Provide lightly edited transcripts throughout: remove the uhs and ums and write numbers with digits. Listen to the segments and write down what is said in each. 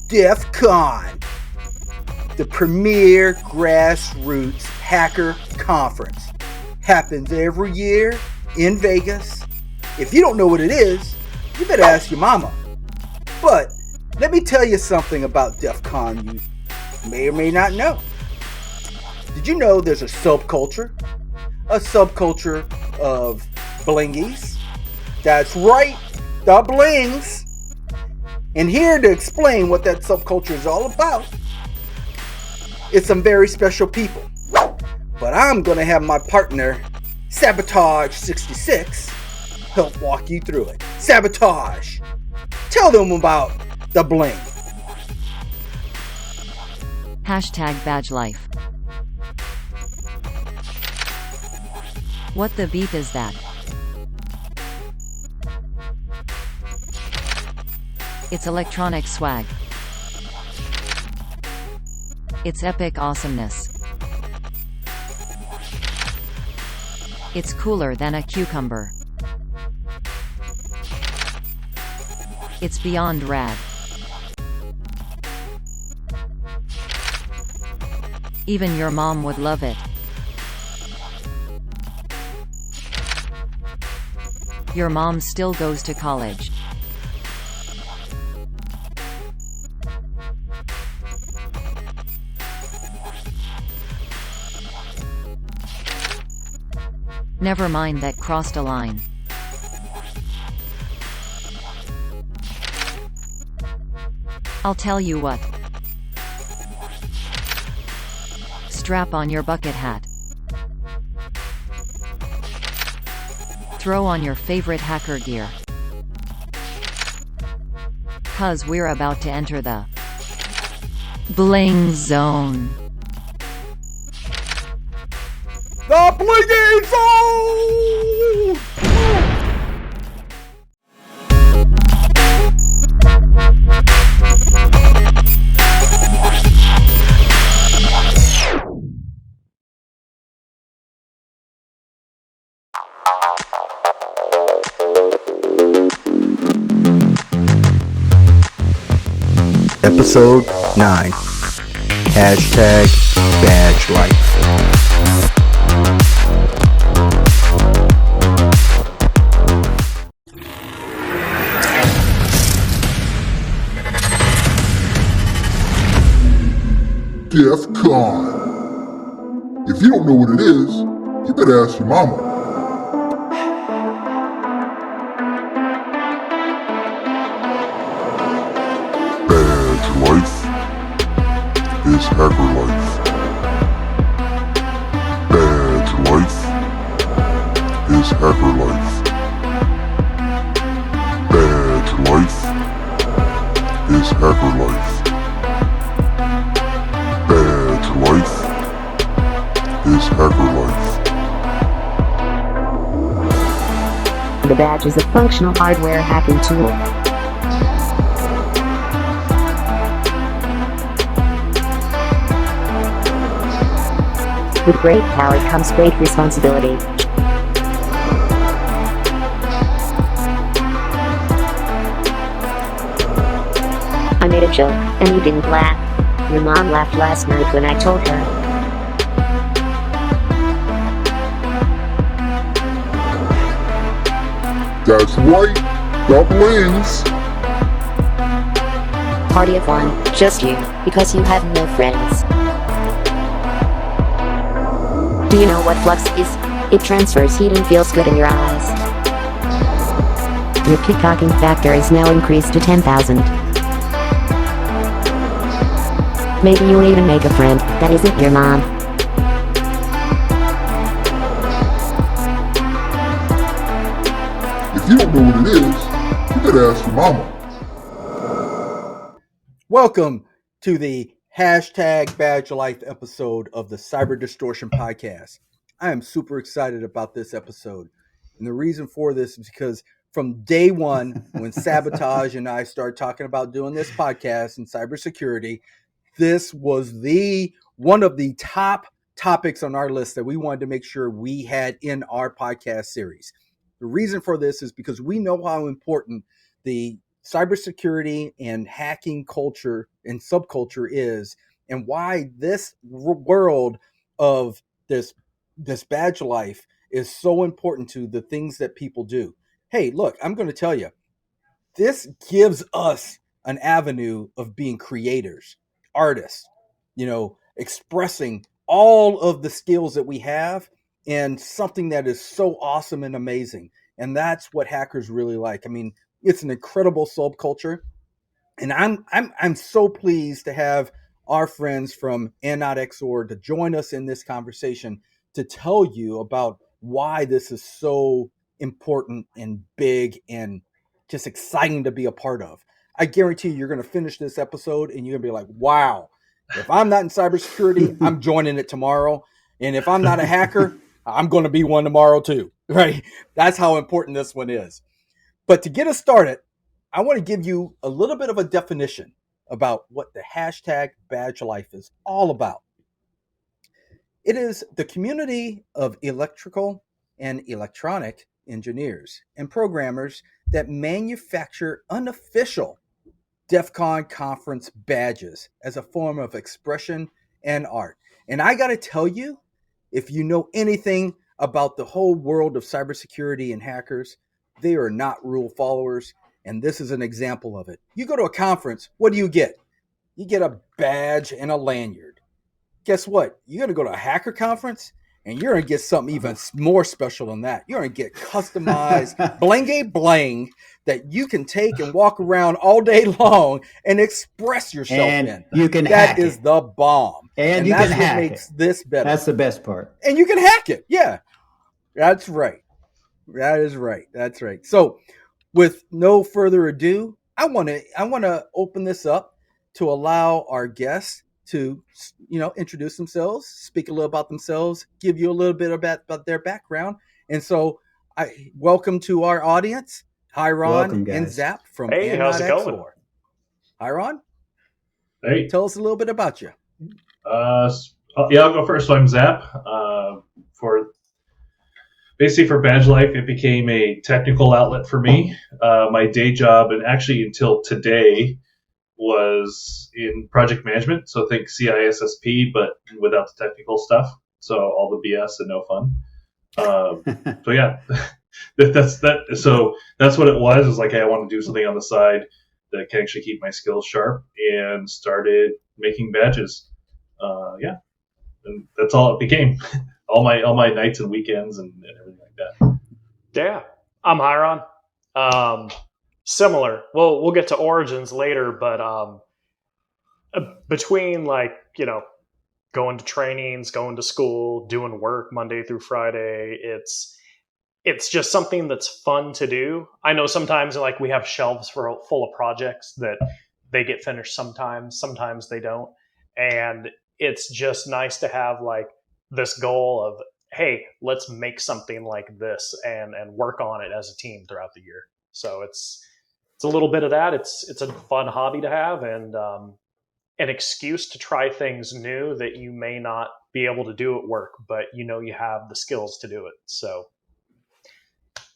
DEFCON, the premier grassroots hacker conference. Happens every year in Vegas. If you don't know what it is, you better ask your mama. But let me tell you something about DEFCON you may or may not know. Did you know there's a subculture? A subculture of blingies. That's right, the blings. And here to explain what that subculture is all about, it's some very special people. But I'm going to have my partner, Sabotage66, help walk you through it. Sabotage, tell them about the bling. #Badgelife. What the beep is that? It's electronic swag. It's epic awesomeness. It's cooler than a cucumber. It's beyond rad. Even your mom would love it. Your mom still goes to college. Never mind that crossed a line. I'll tell you what. Strap on your bucket hat. Throw on your favorite hacker gear. 'Cause we're about to enter the bling zone. The Blinky Zone! Episode 9. #Badgelife. DEFCON. If you don't know what it is, you better ask your mama. Badgelife is hacker life. Badgelife is hacker life. Badgelife is hacker life. Badgelife is hacker life. The badge is a functional hardware hacking tool. With great power comes great responsibility. I made a joke, and you didn't laugh. Your mom laughed last night when I told her. That's right, the blings. Party of one, just you, because you have no friends. Do you know what flux is? It transfers heat and feels good in your eyes. Your peacocking factor is now increased to 10,000. Maybe you'll even make a friend that isn't your mom. If you don't know what it is, you better ask your mama. Welcome to the #Badgelife episode of the Cyber Distortion Podcast. I am super excited about this episode. And the reason for this is because from day one, when Sabotage and I started talking about doing this podcast in cybersecurity, this was one of the top topics on our list that we wanted to make sure we had in our podcast series. The reason for this is because we know how important the cybersecurity and hacking culture and subculture is, and why this world of this badge life is so important to the things that people do. Hey, look, I'm going to tell you, this gives us an avenue of being creators, artists, expressing all of the skills that we have and something that is so awesome and amazing. And that's what hackers really like. I mean, it's an incredible subculture. And I'm so pleased to have our friends from XOR to join us in this conversation to tell you about why this is so important and big and just exciting to be a part of. I guarantee you're going to finish this episode and you're going to be like, wow, if I'm not in cybersecurity, I'm joining it tomorrow. And if I'm not a hacker, I'm going to be one tomorrow too, right? That's how important this one is. But to get us started, I want to give you a little bit of a definition about what the hashtag Badgelife is all about. It is the community of electrical and electronic engineers and programmers that manufacture unofficial DEFCON conference badges as a form of expression and art. And I got to tell you, if you know anything about the whole world of cybersecurity and hackers, they are not rule followers. And this is an example of it. You go to a conference, what do you get? You get a badge and a lanyard. Guess what? You're going to go to a hacker conference and you're going to get something even more special than that. You're going to get customized Blinky-Bling that you can take and walk around all day long and express yourself and in. You can hack that is the bomb. And you that's can what hack makes it. This better. That's the best part. And you can hack it. Yeah, that's right. That is right. That's right. So with no further ado, I want to open this up to allow our guests to, introduce themselves, speak a little about themselves, give you a little bit about their background. And so I welcome to our audience, Hyr0n and Zapp from Hey, how's it going? XOR. Hyr0n, Hey. tell us a little bit about you. I'll go first. So I'm Zapp. For Badgelife, it became a technical outlet for me. My day job, and actually until today, was in project management. So think CISSP, but without the technical stuff. So all the BS and no fun. So yeah, that's that. So that's what it was. It was like, hey, I want to do something on the side that can actually keep my skills sharp, and started making badges. And that's all it became. all my nights and weekends and everything like that. Yeah, I'm Hyr0n. Similar. Well, we'll get to origins later, but between going to trainings, going to school, doing work Monday through Friday, it's just something that's fun to do. I know sometimes we have shelves full of projects that they get finished sometimes they don't. And it's just nice to have this goal of, hey, let's make something like this and work on it as a team throughout the year. So it's a little bit of that. It's a fun hobby to have, and an excuse to try things new that you may not be able to do at work, but you have the skills to do it. So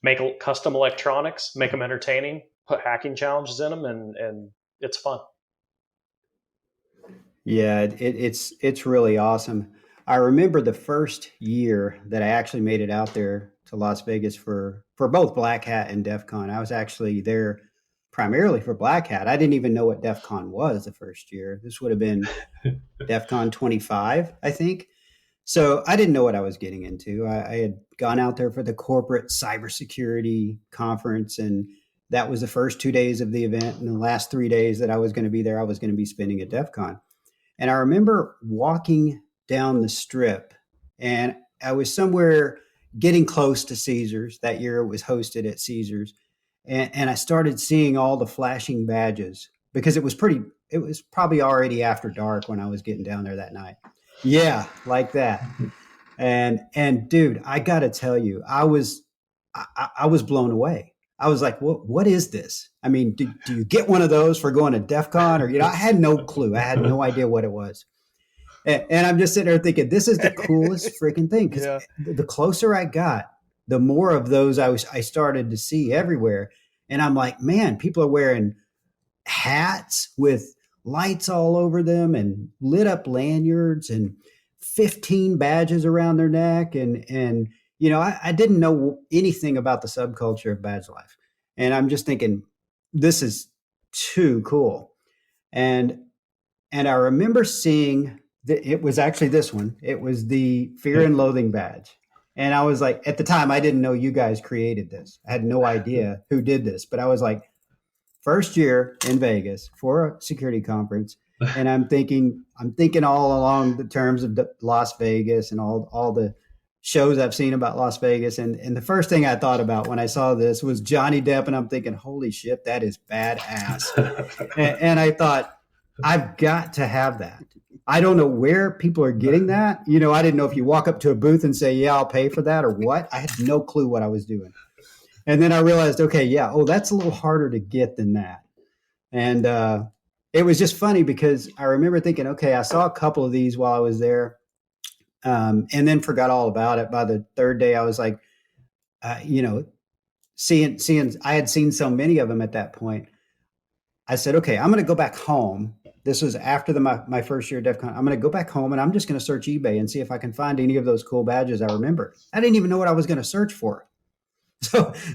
make custom electronics, make them entertaining, put hacking challenges in them, and it's fun. Yeah, it's really awesome. I remember the first year that I actually made it out there to Las Vegas for both Black Hat and DEFCON. I was actually there primarily for Black Hat. I didn't even know what DEFCON was the first year. This would have been DEFCON 25, I think. So I didn't know what I was getting into. I had gone out there for the corporate cybersecurity conference, and that was the first 2 days of the event. And the last 3 days that I was going to be there, I was going to be spending at DEFCON. And I remember walking down the strip, and I was somewhere getting close to Caesars. That year it was hosted at Caesars. And I started seeing all the flashing badges because it was probably already after dark when I was getting down there that night. Yeah, like that. And dude, I got to tell you, I was blown away. I was like, what is this? I mean, do you get one of those for going to DEFCON? Or, I had no clue. I had no idea what it was. And I'm just sitting there thinking, this is the coolest freaking thing. Because the closer I got, the more of those I started to see everywhere. And I'm like, man, people are wearing hats with lights all over them and lit up lanyards and 15 badges around their neck. And I didn't know anything about the subculture of Badgelife. And I'm just thinking, this is too cool. And I remember seeing that it was actually this one. It was the Fear and Loathing badge. And I was like, at the time, I didn't know you guys created this. I had no idea who did this, but I was like, first year in Vegas for a security conference. And I'm thinking all along the terms of Las Vegas and all the shows I've seen about Las Vegas. And the first thing I thought about when I saw this was Johnny Depp. And I'm thinking, holy shit, that is badass. and I thought, I've got to have that. I don't know where people are getting that. I didn't know if you walk up to a booth and say, yeah, I'll pay for that or what. I had no clue what I was doing. And then I realized, okay, yeah, that's a little harder to get than that. And it was just funny because I remember thinking, okay, I saw a couple of these while I was there, and then forgot all about it. By the third day, I was like, seeing, I had seen so many of them at that point. I said, okay, I'm going to go back home. This was after my first year at DEF CON. I'm going to go back home and I'm just going to search eBay and see if I can find any of those cool badges I remember. I didn't even know what I was going to search for.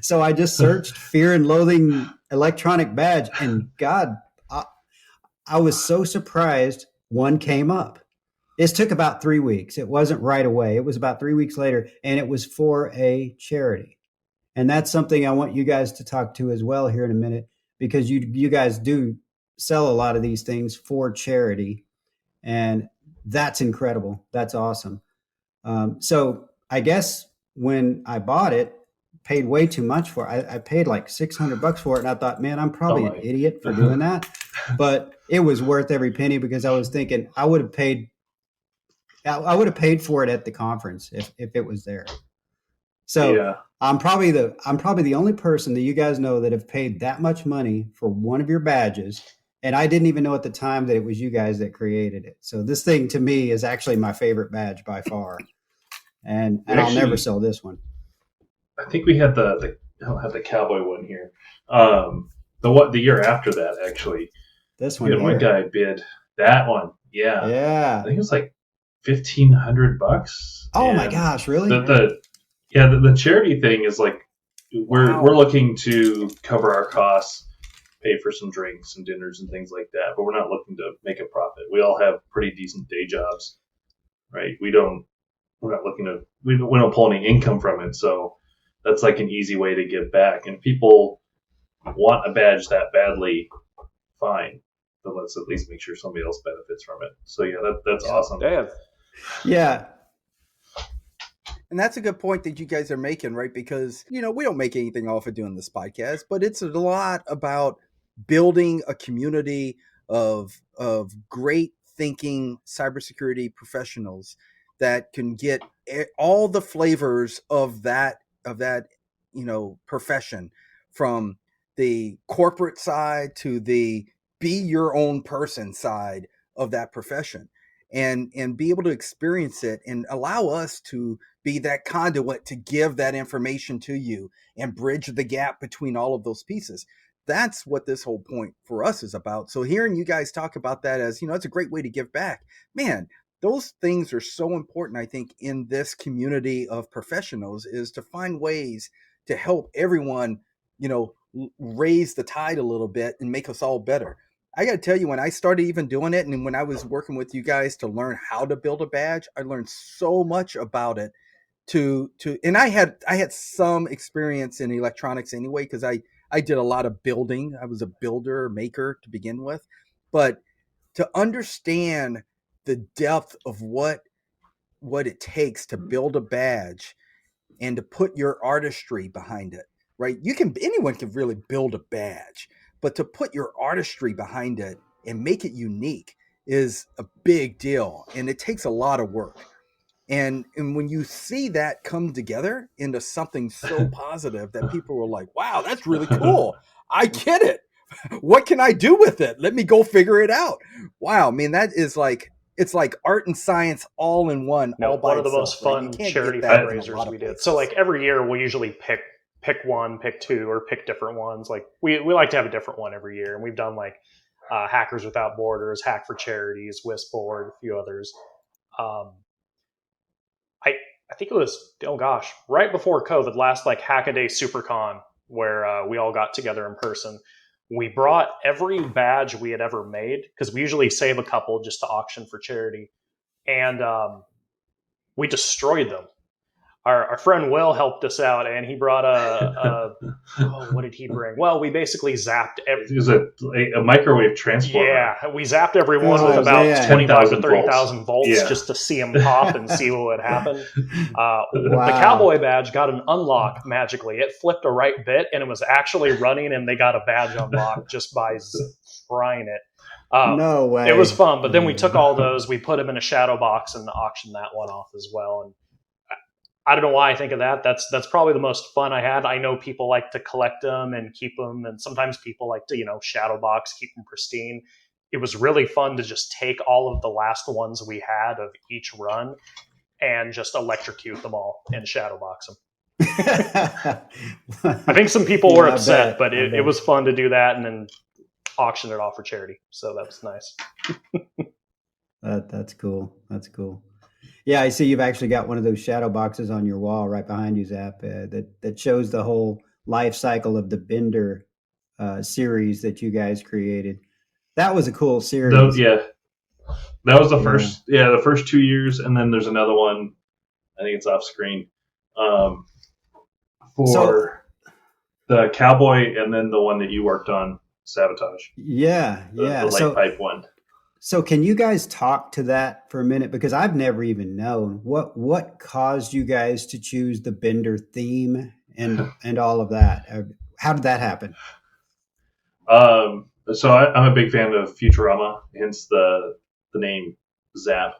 So I just searched Fear and Loathing electronic badge, and God, I was so surprised one came up. This took about 3 weeks. It wasn't right away. It was about 3 weeks later, and it was for a charity. And that's something I want you guys to talk to as well here in a minute, because you guys do sell a lot of these things for charity, and that's incredible. That's awesome. So I guess when I bought it, paid way too much for it. I paid like $600 for it, and I thought, man, I'm probably an idiot for doing that. But it was worth every penny, because I was thinking I would have paid for it at the conference if it was there. So yeah. I'm probably the only person that you guys know that have paid that much money for one of your badges. And I didn't even know at the time that it was you guys that created it. So this thing to me is actually my favorite badge by far. And I'll never sell this one. I think we had I don't have the cowboy one here. The year after that, actually. This one. One guy bid that one. Yeah. Yeah. I think it was like $1,500. Oh my gosh, really? The charity thing is like we're looking to cover our costs, pay for some drinks and dinners and things like that, but we're not looking to make a profit. We all have pretty decent day jobs, right? We're not looking to we don't pull any income from it, so that's like an easy way to give back. And people want a badge that badly, fine. But let's at least make sure somebody else benefits from it. So yeah, that's awesome. Damn. Yeah. And that's a good point that you guys are making, right? Because, we don't make anything off of doing this podcast, but it's a lot about building a community of great thinking cybersecurity professionals that can get all the flavors of that profession, from the corporate side to the be your own person side of that profession, and be able to experience it and allow us to be that conduit to give that information to you and bridge the gap between all of those pieces. That's what this whole point for us is about. So hearing you guys talk about that as, it's a great way to give back, man, those things are so important, I think, in this community of professionals, is to find ways to help everyone, raise the tide a little bit and make us all better. I got to tell you, when I started even doing it, and when I was working with you guys to learn how to build a badge, I learned so much about it. And I had some experience in electronics anyway, because I did a lot of building. I was a builder, maker to begin with. But to understand the depth of what it takes to build a badge and to put your artistry behind it, right? Anyone can really build a badge, but to put your artistry behind it and make it unique is a big deal. And it takes a lot of work. And when you see that come together into something so positive that people were like, wow, that's really cool. I get it. What can I do with it? Let me go figure it out. Wow, man, that is like, it's like art and science all in one. No, one of the most fun charity fundraisers we did. So like every year we'll usually pick pick one, pick two, or pick different ones. Like we like to have a different one every year. And we've done like Hackers Without Borders, Hack for Charities, Wistboard, a few others. I think it was, right before COVID, last like Hackaday SuperCon, where we all got together in person. We brought every badge we had ever made, because we usually save a couple just to auction for charity. And we destroyed them. Our friend Will helped us out, and he brought what did he bring? Well, we basically zapped It was a microwave transformer. Yeah, we zapped everyone with about 25,000 to 30,000 volts just to see them pop and see what would happen. The cowboy badge got an unlock magically. It flipped a right bit, and it was actually running, and they got a badge unlock just by frying it. No way. It was fun, but then we took all those, we put them in a shadow box and auctioned that one off as well. And I don't know why I think of that. That's probably the most fun I had. I know people like to collect them and keep them, and sometimes people like to, shadow box, keep them pristine. It was really fun to just take all of the last ones we had of each run and just electrocute them all and shadow box them. I think some people were upset, but it was fun to do that and then auction it off for charity. So that was nice. That's cool. That's cool. Yeah, I see you've actually got one of those shadow boxes on your wall right behind you, Zapp, that shows the whole life cycle of the Bender series that you guys created. That was a cool series. That was the first. Yeah, the first 2 years, and then there's another one. I think it's off screen for the cowboy, and then the one that you worked on, Sabotage. Yeah. The light pipe one. So can you guys talk to that for a minute? Because I've never even known what caused you guys to choose the Bender theme and all of that. How did that happen? So I'm a big fan of Futurama, hence the name Zapp.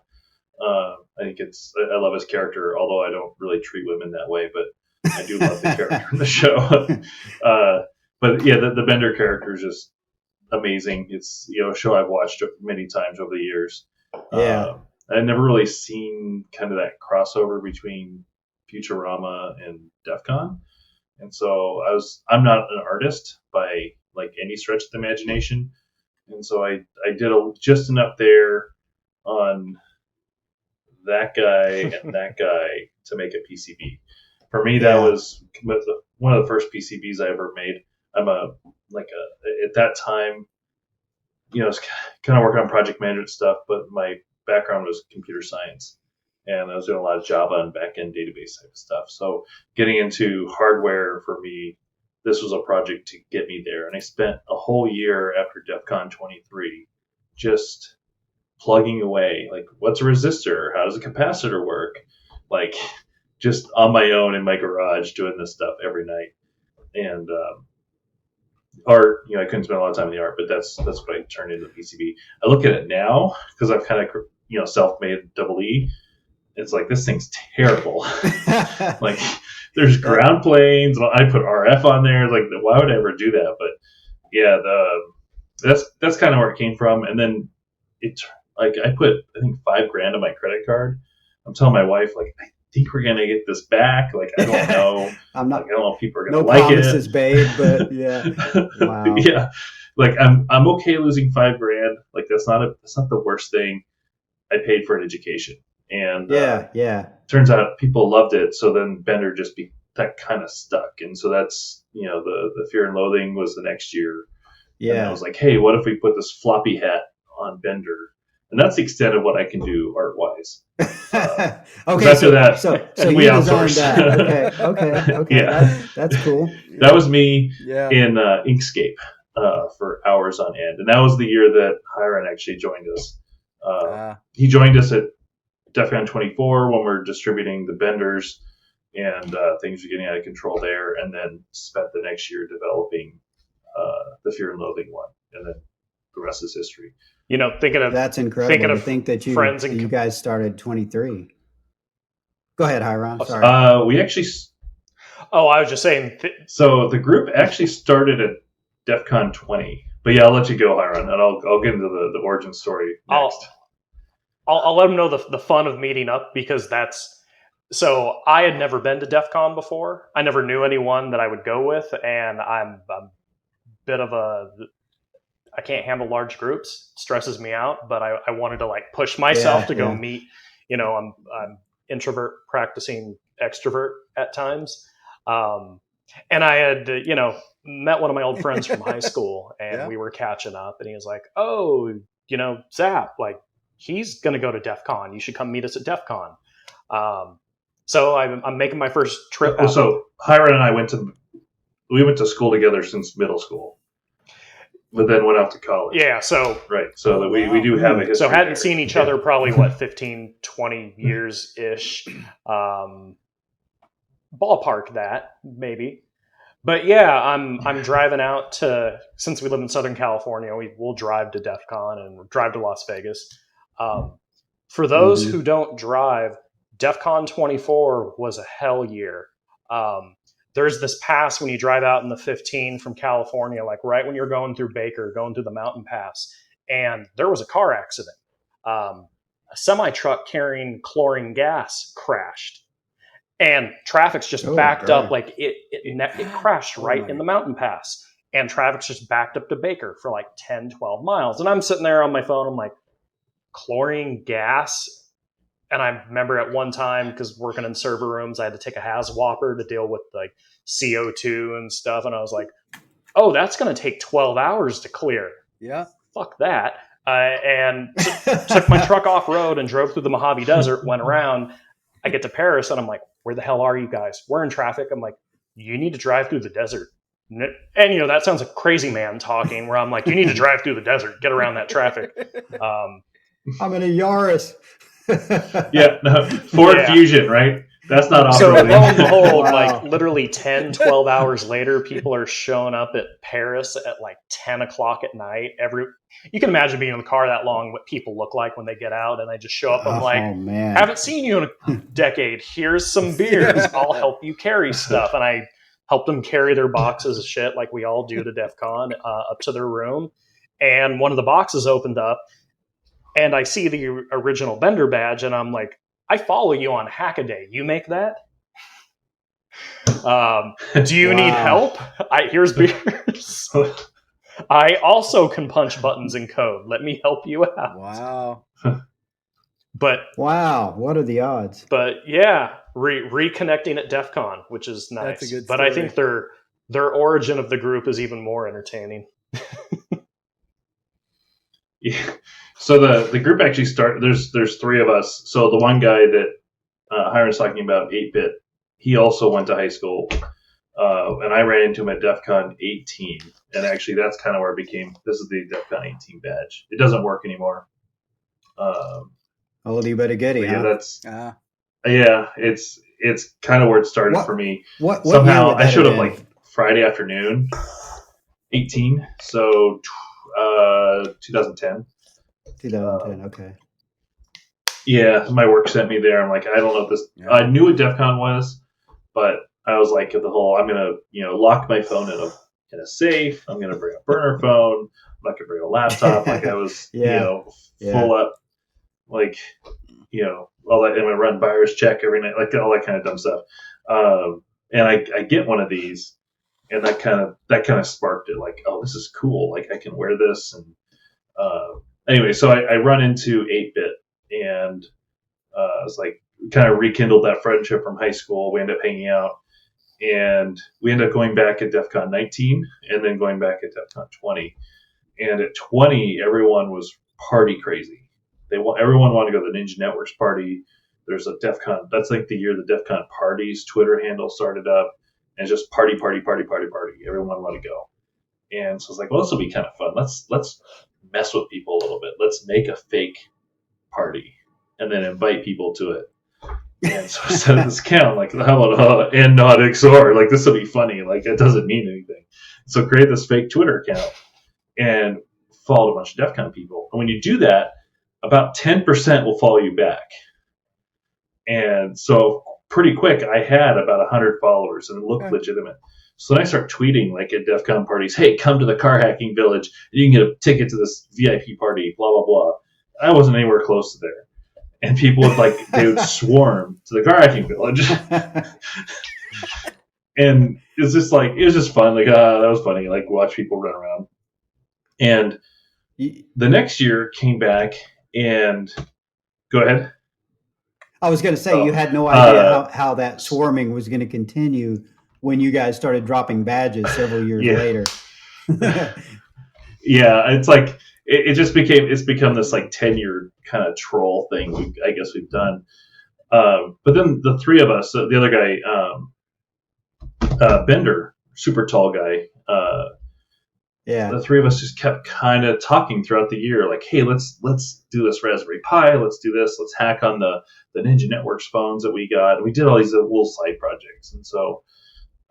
I think I love his character, although I don't really treat women that way, but I do love the character in the show. But yeah, the Bender character is just amazing. It's a show I've watched many times over the years. Yeah, I've never really seen kind of that crossover between Futurama and DEFCON, and so I'm not an artist by like any stretch of the imagination, and so I did just enough there on that guy and that guy to make a PCB. For me, that was one of the first PCBs I ever made. I'm at that time, I was kind of working on project management stuff, but my background was computer science, and I was doing a lot of Java and back-end database type of stuff. So getting into hardware for me, this was a project to get me there. And I spent a whole year after DEFCON 23 just plugging away, like, what's a resistor? How does a capacitor work? Like, just on my own in my garage doing this stuff every night. And art, I couldn't spend a lot of time in the art, but that's what I turned into the PCB. I look at it now because I've kind of self-made double E. It's like, this thing's terrible. Like, there's ground planes. I put RF on there. It's like, why would I ever do that? But yeah, that's kind of where it came from. And then I put, I think, $5,000 on my credit card. I'm telling my wife, like, I think we're gonna get this back. Like, I don't know. I don't know if people are gonna like it. No promises made, but yeah. Wow. Yeah. Like, I'm okay losing $5,000. Like, that's not the worst thing. I paid for an education, and turns out people loved it. So then Bender just that kind of stuck, and so that's the Fear and Loathing was the next year. Yeah. And I was like, hey, what if we put this floppy hat on Bender? And that's the extent of what I can do art-wise. Okay, after that, so we you outsourced. That. Okay. Yeah. That's cool. That was me in Inkscape for hours on end. And that was the year that Hyr0n actually joined us. He joined us at DEFCON 24 when we were distributing the Benders, and things were getting out of control there, and then spent the next year developing the Fear and Loathing one. And then the rest is history. Thinking of that's incredible. To think that you guys started 23. Go ahead, Hyr0n. Sorry. We actually. Oh, I was just saying. So the group actually started at DEFCON 20, but yeah, I'll let you go, Hyr0n, and I'll get into the origin story next. I'll let them know the fun of meeting up, because so I had never been to DEFCON before. I never knew anyone that I would go with, and I'm a bit of I can't handle large groups. It stresses me out, but I wanted to like push myself to go meet, I'm introvert practicing extrovert at times. And I had, met one of my old friends from high school, and we were catching up, and he was like, oh, Zapp, like, he's going to go to DEF CON. You should come meet us at DEF CON. So I'm making my first trip. So Hyr0n and I went to school together since middle school, but then went off to college. Yeah. So, right. So that we do have a history. So hadn't seen each other probably 15, 20 years ish. Ballpark that maybe. But yeah, I'm driving out to, since we live in Southern California, we'll drive to DEF CON and drive to Las Vegas. For those who don't drive, DEF CON 24 was a hell year. There's this pass when you drive out in the 15 from California, like right when you're going through Baker, going through the mountain pass, and there was a car accident. A semi-truck carrying chlorine gas crashed. And traffic's just backed up, like it crashed right in the mountain pass. And traffic's just backed up to Baker for like 10, 12 miles. And I'm sitting there on my phone, I'm like, chlorine gas? And I remember at one time, because working in server rooms, I had to take a HAZWOPER to deal with like CO2 and stuff. And I was like, oh, that's going to take 12 hours to clear. Yeah. Fuck that. And took my truck off road and drove through the Mojave Desert, went around. I get to Paris and I'm like, where the hell are you guys? We're in traffic. I'm like, you need to drive through the desert. And that sounds like crazy man talking, where I'm like, you need to drive through the desert, get around that traffic. I'm in a Yaris. Ford Fusion, right? That's not so operating. lo and behold, like literally 10, 12 hours later, people are showing up at Paris at like 10 o'clock at night. You can imagine being in the car that long, what people look like when they get out, and I just show up. I'm like, haven't seen you in a decade. Here's some beers. I'll help you carry stuff. And I helped them carry their boxes of shit like we all do to DEF CON up to their room. And one of the boxes opened up, and I see the original vendor badge, and I'm like, I follow you on Hackaday. You make that? Do you need help? Here's beers. I also can punch buttons in code. Let me help you out. Wow. But wow, what are the odds? But yeah, reconnecting at DEF CON, which is nice. That's a good but story. I think their origin of the group is even more entertaining. Yeah. So the group actually started. There's three of us. So the one guy that Hyr0n's talking about, 8-bit, he also went to high school, and I ran into him at DEF CON 18. And actually, that's kind of where it became. This is the DEF CON 18 badge. It doesn't work anymore. You better get it. Yeah, huh? that's it's kind of where it started for me. What somehow year would that I showed have up been? like Friday afternoon, 18. So 2010. 2010. Okay. Yeah, my work sent me there. I'm like, I don't know if this. Yeah. I knew what DEF CON was, but I was like, I'm gonna lock my phone in a safe. I'm gonna bring a burner phone. I'm not gonna bring a laptop. Like I was, full up, like all that. I'm gonna run virus check every night, like all that kind of dumb stuff. And I get one of these, and that kind of sparked it. Like, oh, this is cool. Like I can wear this. And anyway, so I run into 8-bit, and it's like kind of rekindled that friendship from high school. We end up hanging out, and we end up going back at DEF CON 19, and then going back at DEF CON 20. And at 20, everyone was party crazy. Everyone wanted to go to the Ninja Networks party. There's a DEF CON. That's like the year the DEF CON parties Twitter handle started up, and just party. Everyone wanted to go. And so I was like, well, this will be kind of fun. Let's mess with people a little bit. Let's make a fake party and then invite people to it. And so I set this account, like, how about and not XOR? Like, this will be funny. Like, it doesn't mean anything. So create this fake Twitter account and followed a bunch of DEF CON people. And when you do that, about 10% will follow you back. And so pretty quick, I had about 100 followers, and it looked legitimate. So then I start tweeting, like, at DEF CON parties, hey, come to the car hacking village, and you can get a ticket to this VIP party, blah, blah, blah. I wasn't anywhere close to there. And people they would swarm to the car hacking village. And it was just fun. Like, that was funny. Like, watch people run around. And the next year came back and go ahead. I was going to say, you had no idea how that swarming was going to continue when you guys started dropping badges several years later. Yeah, it's like it's become this like 10-year kind of troll thing. I guess we've done. But then the three of us, the other guy, Bender, super tall guy. The three of us just kept kind of talking throughout the year, like, hey, let's do this Raspberry Pi, let's do this, let's hack on the Ninja Networks phones that we got. And we did all these little side projects, and so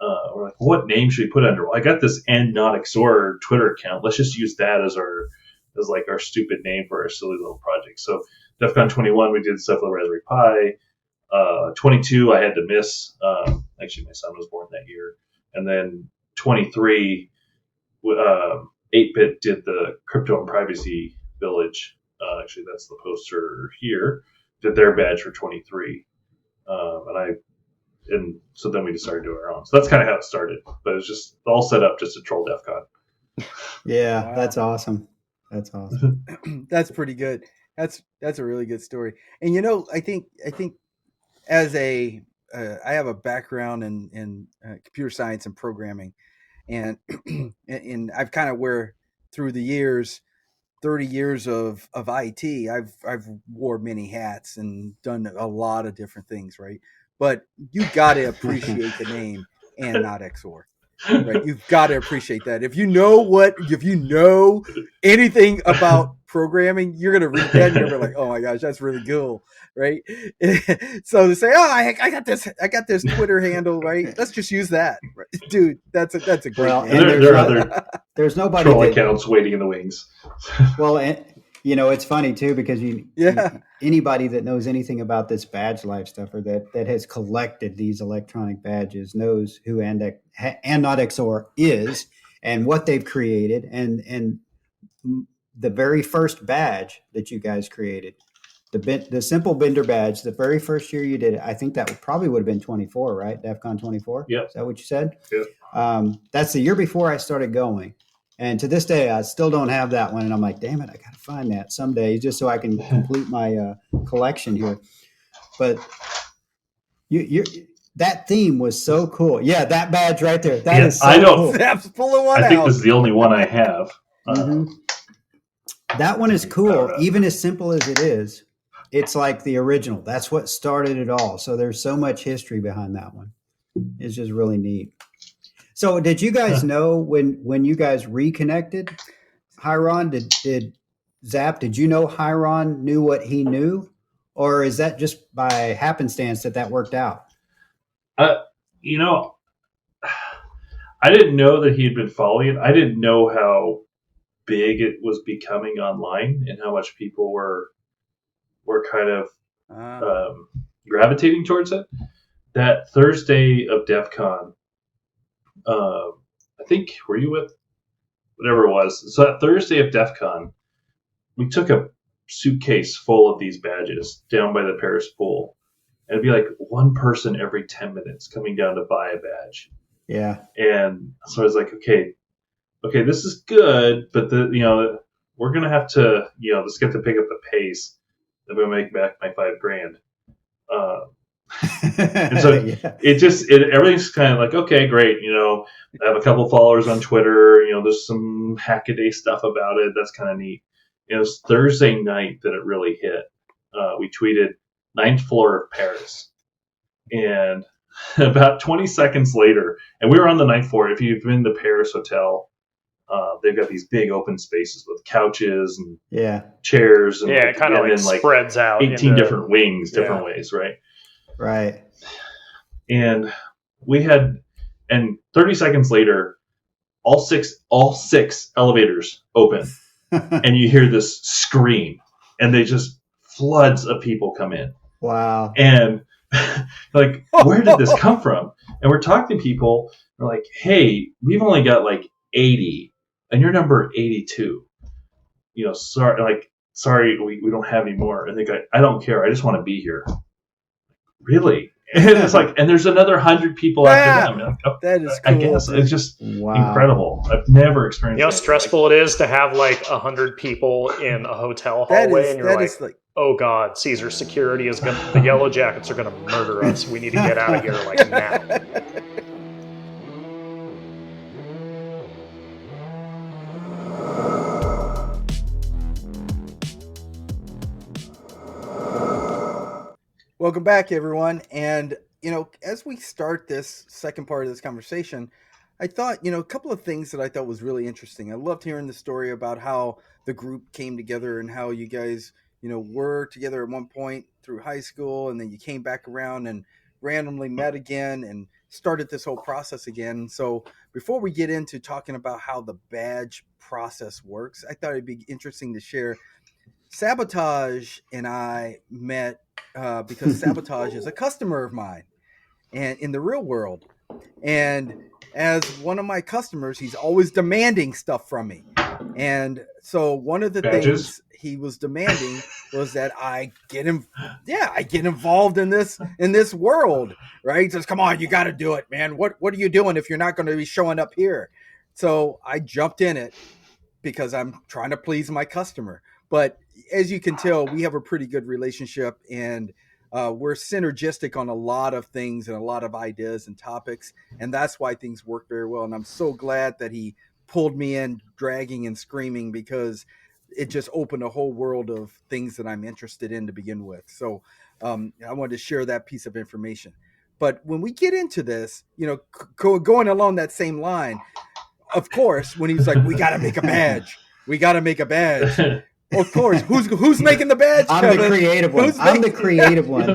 we're like, what name should we put under? Well, I got this and not XOR Twitter account. Let's just use that as our stupid name for our silly little project. So DEFCON 21, we did stuff with Raspberry Pi. 22, I had to miss. Actually, my son was born that year, and then 23. 8-Bit did the Crypto and Privacy Village. Actually, that's the poster here. Did their badge for 23, and so then we decided to do our own. So that's kind of how it started. But it was just all set up just to troll DEF CON. Yeah, that's awesome. That's awesome. That's pretty good. That's a really good story. And I think as I have a background in computer science and programming. And I've kind of through the years, 30 years of IT, I've wore many hats and done a lot of different things, right? But you got to appreciate the name and not XOR, right? You've got to appreciate that. If you know anything about programming, you're gonna read that and you're gonna be like, oh my gosh, that's really cool, right? So to say, oh, I got this Twitter handle, right? Let's just use that, right? Dude. That's a great. Well, and there's nobody troll accounts waiting in the wings. Well, and it's funny too, because anybody that knows anything about this Badgelife stuff or that has collected these electronic badges knows who and not XOR is and what they've created, and the very first badge that you guys created, the simple Bender badge, the very first year you did it, I think that probably would have been 24, right? DEFCON 24? Yeah. Is that what you said? Yeah. That's the year before I started going. And to this day, I still don't have that one. And I'm like, damn it, I got to find that someday just so I can complete my collection here. But that theme was so cool. Yeah, that badge right there. That is so cool. Zapp's pulling one out. I think this is the only one I have. That one is cool, even as simple as it is. It's like the original. That's what started it all. So there's so much history behind that one. It's just really neat. So did you guys know when you guys reconnected, Hyr0n, did Zapp, did you know Hyr0n knew what he knew? Or is that just by happenstance that worked out? I didn't know that he had been following it. I didn't know how big it was becoming online and how much people were kind of gravitating towards it. That Thursday of DEF CON, I think, were you with? Whatever it was. So that Thursday of DEF CON, we took a suitcase full of these badges down by the Paris pool. And it'd be like one person every 10 minutes coming down to buy a badge. Yeah. And so I was like, okay, this is good, but we're going to have to, just get to pick up the pace if we make back my $5,000. And so everything's kind of like, okay, great. I have a couple followers on Twitter. There's some Hackaday stuff about it. That's kind of neat. It was Thursday night that it really hit. We tweeted 9th floor of Paris. And about 20 seconds later, and we were on the 9th floor. If you've been to the Paris hotel, they've got these big open spaces with couches and chairs. And it kind of spreads out. 18 different wings, different ways, right? Right. And we had, and 30 seconds later, all six elevators open, and you hear this scream, and they just floods of people come in. Wow. And like, where did this come from? And we're talking to people. We're like, hey, we've only got like 80, and you're number 82. Sorry, we don't have any more. And they go, I don't care. I just want to be here. Really? And it's like, and there's another 100 people after them. Like, oh, That is I cool. guess it's just Wow. incredible. I've never experienced. You know how anything stressful it is to have like 100 people in a hotel hallway, and you're like, oh God, Caesar security is gonna, the Yellow Jackets are gonna murder us. We need to get out of here like now. Welcome back, everyone. And, as we start this second part of this conversation, I thought, a couple of things that I thought was really interesting. I loved hearing the story about how the group came together and how you guys, were together at one point through high school, and then you came back around and randomly met again and started this whole process again. So before we get into talking about how the badge process works, I thought it'd be interesting to share. Sabotage and I met because Sabotage is a customer of mine and in the real world. And as one of my customers, he's always demanding stuff from me. And so one of the Badges? things he was demanding was that I get involved in this world, right? He says, come on, you got to do it, man. What are you doing if you're not going to be showing up here? So I jumped in it because I'm trying to please my customer. But as you can tell, we have a pretty good relationship, and we're synergistic on a lot of things and a lot of ideas and topics. And that's why things work very well. And I'm so glad that he pulled me in dragging and screaming, because it just opened a whole world of things that I'm interested in to begin with. So I wanted to share that piece of information. But when we get into this, going along that same line, of course, when he's like, we got to make a badge. We got to make a badge. Of course. Who's making the badge? I'm Kevin? the creative one. I'm the creative one.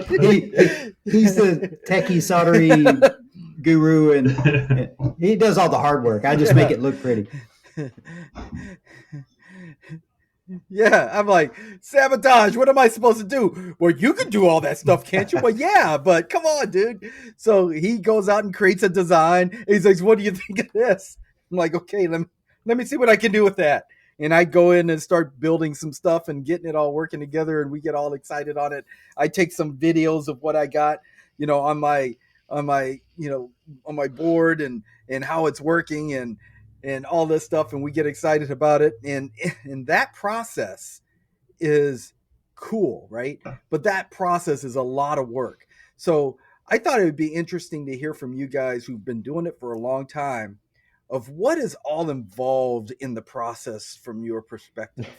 He's the techie soldery guru, and he does all the hard work. I just make it look pretty. Yeah, I'm like, Sabotage, what am I supposed to do? Well, you can do all that stuff, can't you? Well, yeah, but come on, dude. So he goes out and creates a design. And he's like, what do you think of this? I'm like, okay, let me see what I can do with that. And I go in and start building some stuff and getting it all working together, and we get all excited on it. I take some videos of what I got, on my board and how it's working and all this stuff, and we get excited about it. And that process is cool, right? But that process is a lot of work. So I thought it would be interesting to hear from you guys who've been doing it for a long time, of what is all involved in the process from your perspective,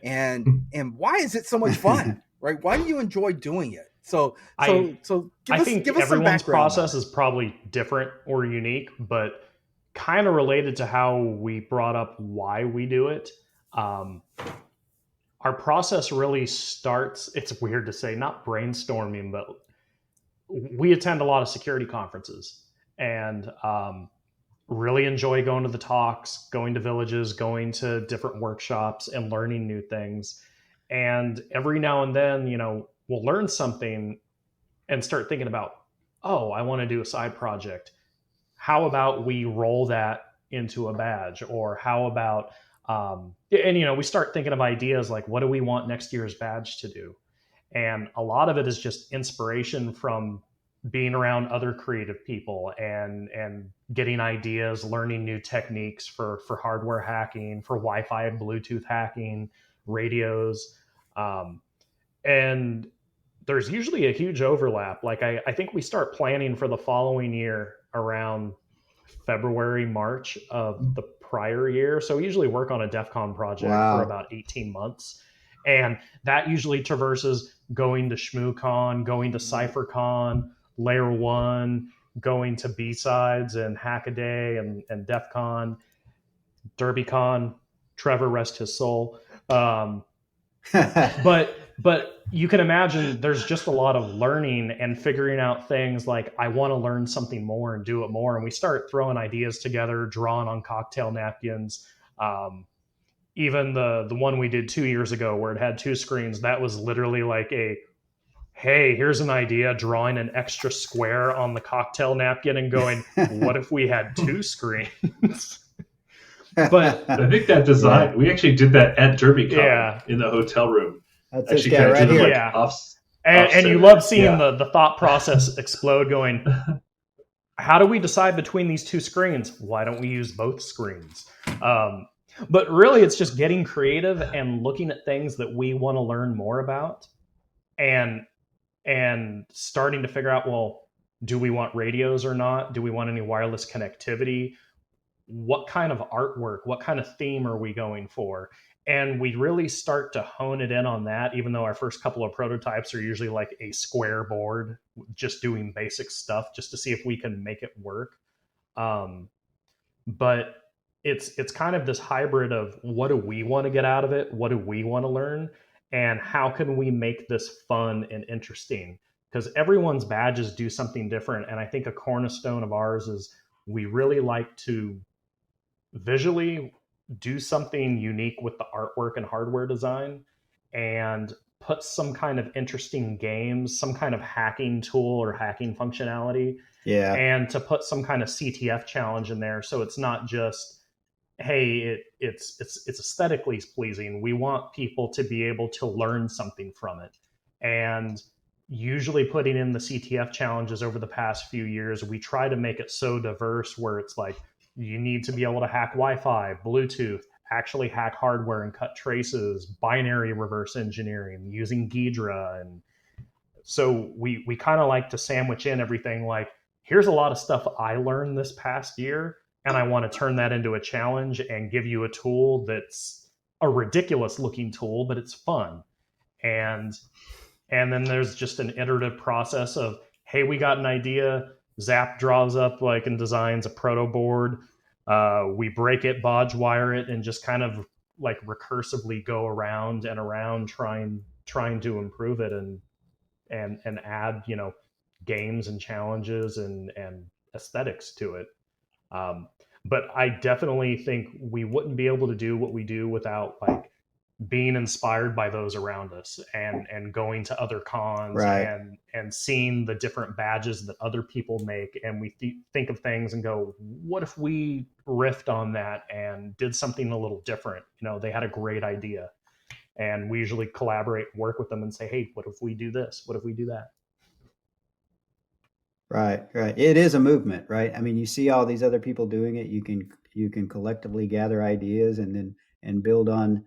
and why is it so much fun, right? Why do you enjoy doing it? So give us some everyone's background. Process is probably different or unique, but kind of related to how we brought up why we do it. Our process really starts, it's weird to say, not brainstorming, but we attend a lot of security conferences, and really enjoy going to the talks, going to villages, going to different workshops and learning new things. And every now and then, we'll learn something and start thinking about, oh, I want to do a side project. How about we roll that into a badge? Or how about, we start thinking of ideas like, what do we want next year's badge to do? And a lot of it is just inspiration from being around other creative people and getting ideas, learning new techniques for hardware hacking, for Wi-Fi and Bluetooth hacking, radios. And there's usually a huge overlap. Like I think we start planning for the following year around February, March of the prior year. So we usually work on a DEFCON project for about 18 months. And that usually traverses going to ShmooCon, going to CypherCon, Layer 1, going to B-Sides and Hackaday and DEF CON, DerbyCon, Trevor, rest his soul. But you can imagine there's just a lot of learning and figuring out things like, I want to learn something more and do it more. And we start throwing ideas together, drawing on cocktail napkins. Even the one we did 2 years ago where it had two screens, that was literally like hey, here's an idea, drawing an extra square on the cocktail napkin and going, what if we had two screens? But I think that design, we actually did that at DerbyCon in the hotel room. That's actually this guy kind of right did here. it like And you love seeing the thought process explode, going, how do we decide between these two screens? Why don't we use both screens? But really, it's just getting creative and looking at things that we want to learn more about, and starting to figure out, well, do we want radios or not? Do we want any wireless connectivity? What kind of artwork, what kind of theme are we going for? And we really start to hone it in on that, even though our first couple of prototypes are usually like a square board, just doing basic stuff just to see if we can make it work. But it's kind of this hybrid of, what do we want to get out of it? What do we want to learn? And how can we make this fun and interesting? Because everyone's badges do something different. And I think a cornerstone of ours is we really like to visually do something unique with the artwork and hardware design, and put some kind of interesting games, some kind of hacking tool or hacking functionality. Yeah. And to put some kind of CTF challenge in there. So it's not just, hey, it's aesthetically pleasing. We want people to be able to learn something from it. And usually putting in the CTF challenges over the past few years, we try to make it so diverse where it's like, you need to be able to hack Wi-Fi, Bluetooth, actually hack hardware and cut traces, binary reverse engineering, using Ghidra. And so we kind of like to sandwich in everything, like, here's a lot of stuff I learned this past year, and I want to turn that into a challenge and give you a tool that's a ridiculous looking tool, but it's fun. And then there's just an iterative process of, hey, we got an idea. Zapp draws up like and designs a proto board. We break it, bodge wire it, and just kind of like recursively go around and around trying to improve it and add, games and challenges and aesthetics to it. But I definitely think we wouldn't be able to do what we do without like being inspired by those around us and going to other cons, right, and seeing the different badges that other people make. And we think of things and go, what if we riffed on that and did something a little different? They had a great idea, and we usually collaborate, work with them and say, hey, what if we do this? What if we do that? Right. It is a movement, right? I mean, you see all these other people doing it. You can collectively gather ideas and build on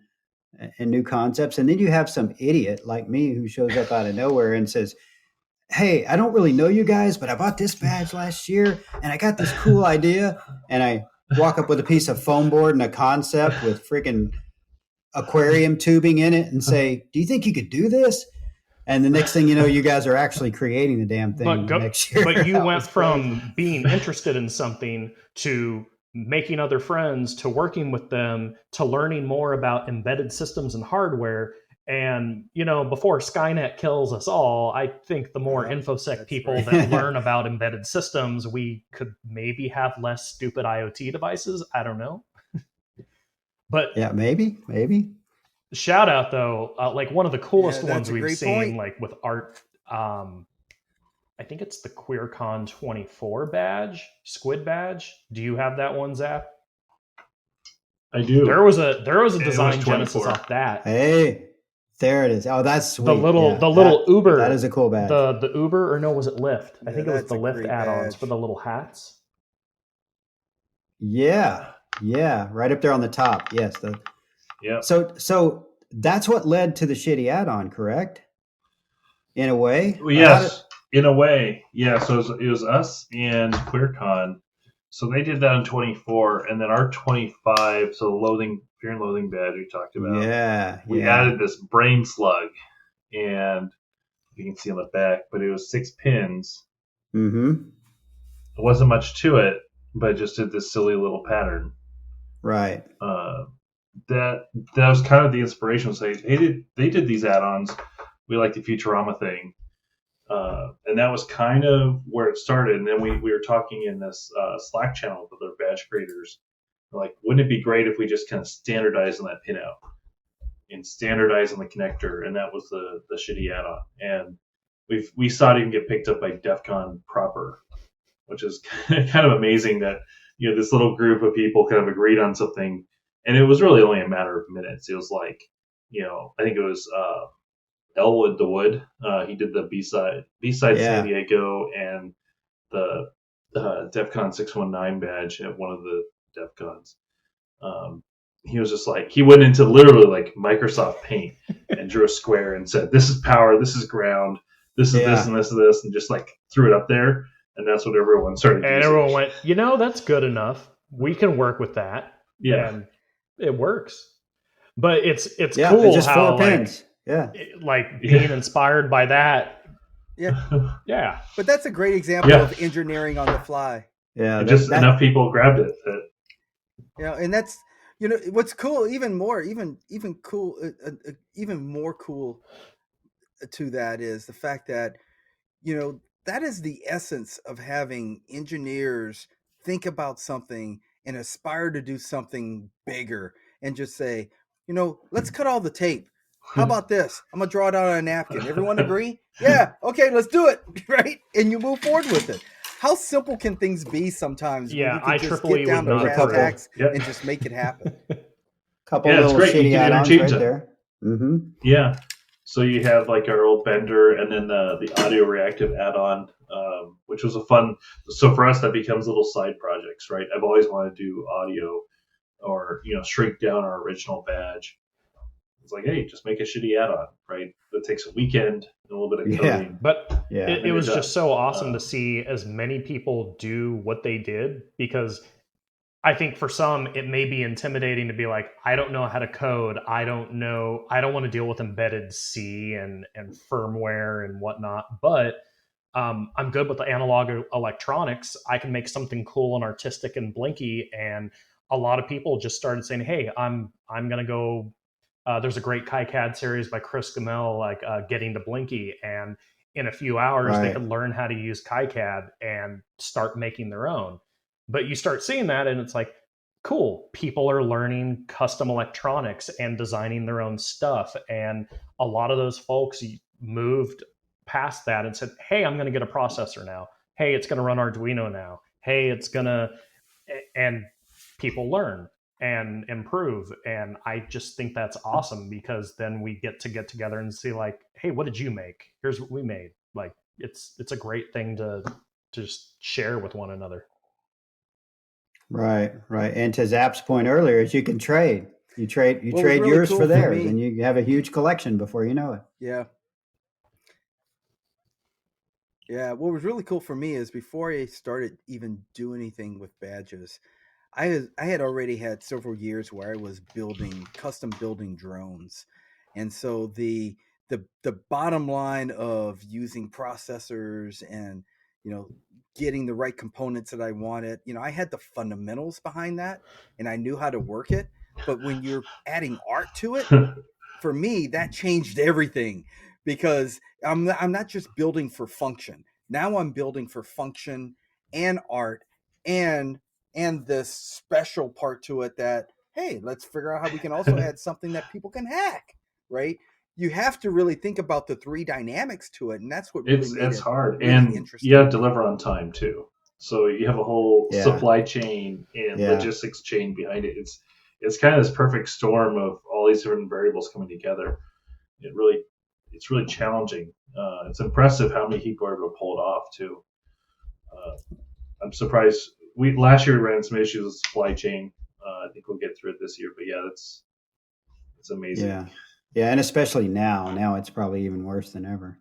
and new concepts. And then you have some idiot like me who shows up out of nowhere and says, hey, I don't really know you guys, but I bought this badge last year and I got this cool idea. And I walk up with a piece of foam board and a concept with freaking aquarium tubing in it and say, do you think you could do this? And the next thing you know, you guys are actually creating the damn thing next year. But you went from being interested in something to making other friends, to working with them, to learning more about embedded systems and hardware. And, before Skynet kills us all, I think the more InfoSec people that learn about embedded systems, we could maybe have less stupid IoT devices. I don't know. But yeah, maybe. Shout out though, like one of the coolest ones we've seen, point. like with art. I think it's the QueerCon 24 badge, Squid badge. Do you have that one, Zapp? I do. There was a design genesis off that. Hey, there it is. Oh, that's sweet. The little Uber. That is a cool badge. The Uber, or no, was it Lyft? I think it was the Lyft add-ons badge. for the little hats. Yeah, right up there on the top. Yes. Yeah. So that's what led to the shitty add-on, correct? In a way. Well, yes. In a way, yeah. So it was us and QueerCon. So they did that in 24, and then our 25. So the Fear and Loathing badge we talked about. Yeah. We added this brain slug, and you can see on the back, but it was 6 pins. Mm-hmm. It wasn't much to it, but it just did this silly little pattern. Right. That was kind of the inspiration. Say, hey, they did these add-ons. We like the Futurama thing. And that was kind of where it started. And then we were talking in this Slack channel with other badge creators. Like, wouldn't it be great if we just kind of standardized on that pinout and standardized on the connector? And that was the shitty add-on. And we saw it even get picked up by DEFCON proper, which is kind of amazing that this little group of people kind of agreed on something. And it was really only a matter of minutes. It was like, I think it was Elwood the Wood. He did the B-side Yeah. San Diego and the DEFCON 619 badge at one of the DEFCONs. He was just like, he went into literally like Microsoft Paint and drew a square and said, this is power, this is ground, this is this and this is this, and just like threw it up there. And that's what everyone started and using. everyone went, that's good enough. We can work with that. Yeah. And it works. But it's Yeah, cool it's just how 4 pins. Yeah. being inspired by that. Yeah. Yeah. But that's a great example of engineering on the fly. Yeah. Enough people grabbed it. And that's, what's cool, even more cool to that is the fact that, that is the essence of having engineers think about something and aspire to do something bigger and just say, let's cut all the tape. How about this? I'm going to draw it out on a napkin. Everyone agree? Yeah. Okay, let's do it. Right? And you move forward with it. How simple can things be sometimes? Yeah, when you can just get down to brass tacks and just make it happen. Couple little shitty add-ons right there. Mm-hmm. Yeah. So you have like our old Bender and then the audio reactive add-on, which was a fun. So for us, that becomes little side projects, right? I've always wanted to do audio or, shrink down our original badge. It's like, hey, just make a shitty add-on, right? That takes a weekend and a little bit of coding. Yeah. But it was just so awesome to see as many people do what they did, because I think for some, it may be intimidating to be like, I don't know how to code. I don't want to deal with embedded C and firmware and whatnot, but I'm good with the analog electronics. I can make something cool and artistic and Blinky. And a lot of people just started saying, hey, I'm going to go. There's a great KiCad series by Chris Gamel, like Getting to Blinky. And in a few hours, they could learn how to use KiCad and start making their own. But you start seeing that and it's like, cool, people are learning custom electronics and designing their own stuff. And a lot of those folks moved past that and said, hey, I'm going to get a processor now. Hey, it's going to run Arduino now. Hey, it's going to, and people learn and improve. And I just think that's awesome, because then we get together and see like, hey, what did you make? Here's what we made. Like, it's a great thing to just share with one another. Right. And to Zapp's point earlier, is you can trade. You trade really yours for theirs, and you have a huge collection before you know it. Yeah. Yeah. What was really cool for me is before I started even doing anything with badges, I had already had several years where I was custom building drones. And so the bottom line of using processors and, getting the right components that I wanted, I had the fundamentals behind that and I knew how to work it. But when you're adding art to it, for me, that changed everything, because I'm not just building for function. Now I'm building for function and art and this special part to it that, hey, let's figure out how we can also add something that people can hack, right? You have to really think about the three dynamics to it, and that's what really it's hard, really and interesting. you have to deliver on time too. So you have a whole supply chain and logistics chain behind it. It's kind of this perfect storm of all these different variables coming together. It's really challenging. It's impressive how many people are able to pull it off too. I'm surprised. Last year we ran some issues with supply chain. I think we'll get through it this year, but it's amazing. Yeah, and especially now it's probably even worse than ever.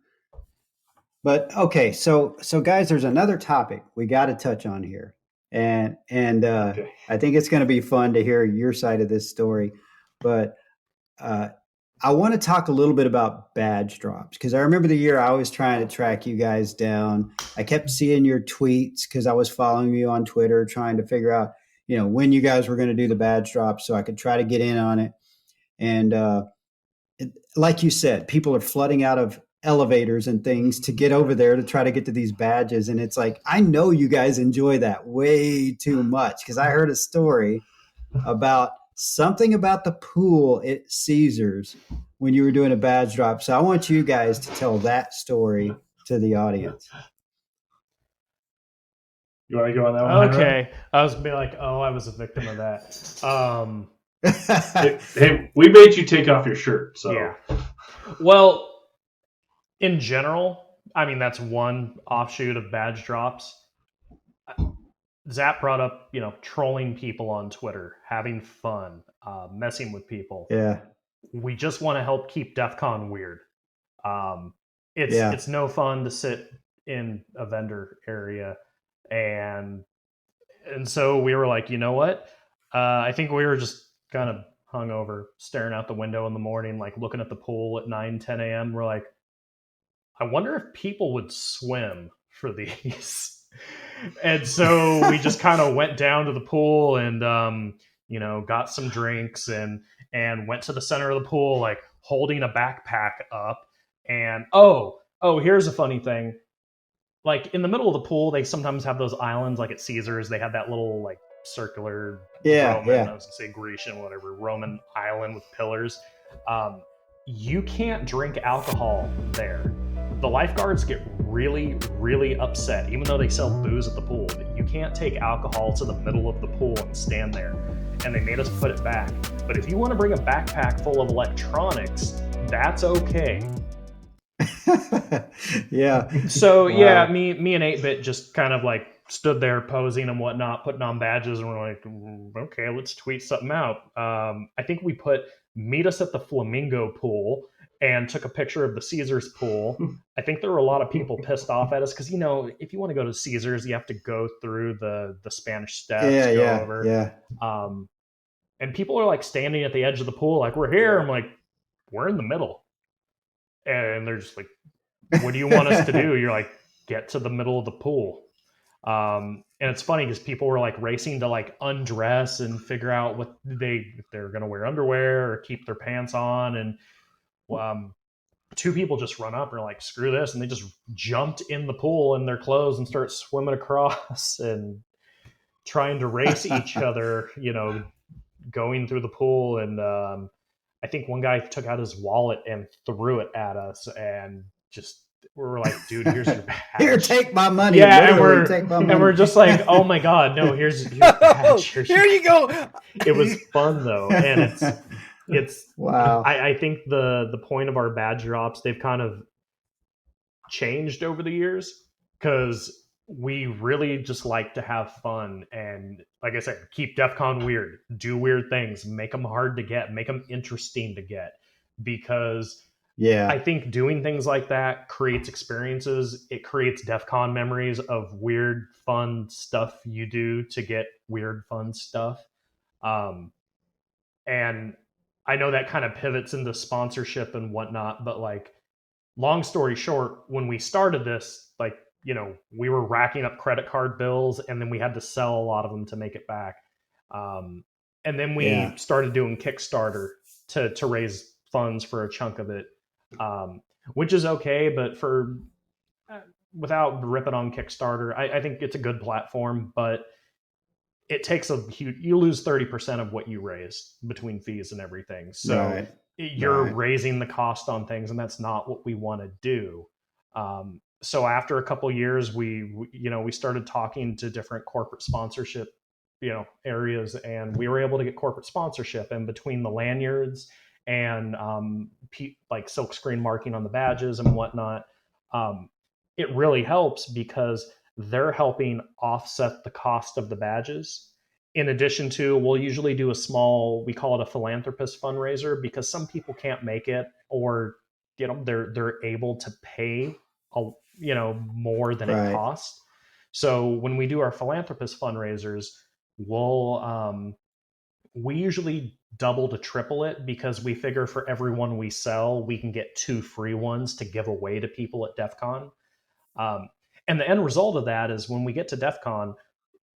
But okay, so guys, there's another topic we got to touch on here, and I think it's going to be fun to hear your side of this story. But I want to talk a little bit about badge drops, because I remember the year I was trying to track you guys down. I kept seeing your tweets because I was following you on Twitter, trying to figure out when you guys were going to do the badge drops so I could try to get in on it. And like you said, people are flooding out of elevators and things to get over there to try to get to these badges. And it's like, I know you guys enjoy that way too much, because I heard a story about something about the pool at Caesars when you were doing a badge drop. So I want you guys to tell that story to the audience. You want to go on that one? Okay. I was going to be like, I was a victim of that. Hey, we made you take off your shirt. So yeah. Well, in general, I mean, that's one offshoot of badge drops. Zapp brought up, trolling people on Twitter, having fun, messing with people. Yeah. We just want to help keep DEF CON weird. Yeah. It's no fun to sit in a vendor area, and so we were like, you know what? I think we were just kind of hungover, staring out the window in the morning, like looking at the pool at 9, 10 a.m. We're like, I wonder if people would swim for these. And so we just kind of went down to the pool and got some drinks and went to the center of the pool, like holding a backpack up. And here's a funny thing. Like in the middle of the pool, they sometimes have those islands, like at Caesars, they have that little like circular Roman, I was gonna say Grecian, whatever, Roman island with pillars. You can't drink alcohol there. The lifeguards get really, really upset, even though they sell booze at the pool. You can't take alcohol to the middle of the pool and stand there. And they made us put it back. But if you want to bring a backpack full of electronics, that's okay. Yeah. So wow. me and 8-Bit just kind of like stood there posing and whatnot, putting on badges, and we're like, okay, let's tweet something out. I think we put meet us at the Flamingo pool and took a picture of the Caesars pool. I think there were a lot of people pissed off at us because, if you want to go to Caesars, you have to go through the Spanish steps, over. Yeah. And people are like standing at the edge of the pool, like, we're here. I'm like, we're in the middle. And they're just like, what do you want us to do? You're like, get to the middle of the pool. And it's funny because people were like racing to like undress and figure out if they're going to wear underwear or keep their pants on. And two people just run up and are like, screw this. And they just jumped in the pool in their clothes and start swimming across and trying to race each other, going through the pool. And I think one guy took out his wallet and threw it at us, and just we're like, dude, here's your badge. Here, take my money. Yeah, and we're just like, oh my god, no, here's your badge. Here you go. It was fun though, and it's wow. I think the point of our badge drops, they've kind of changed over the years because we really just like to have fun and, like I said, keep DEF CON weird, do weird things, make them hard to get, make them interesting to get, because I think doing things like that creates experiences. It creates DEF CON memories of weird, fun stuff you do to get weird, fun stuff. And I know that kind of pivots into sponsorship and whatnot, but like, long story short, when we started this, like, we were racking up credit card bills, and then we had to sell a lot of them to make it back. And then we started doing Kickstarter to raise funds for a chunk of it, which is okay. But without ripping on Kickstarter, I think it's a good platform, but it takes you lose 30% of what you raise between fees and everything. So you're raising the cost on things, and that's not what we want to do. So after a couple of years, we started talking to different corporate sponsorship, areas, and we were able to get corporate sponsorship. And between the lanyards and like silkscreen marking on the badges and whatnot, it really helps because they're helping offset the cost of the badges. In addition to, we'll usually do a small, we call it a philanthropist fundraiser, because some people can't make it, or they're able to pay more than it costs. So when we do our philanthropist fundraisers, we usually double to triple it, because we figure for every one we sell, we can get 2 free ones to give away to people at DEF CON. And the end result of that is, when we get to DEF CON,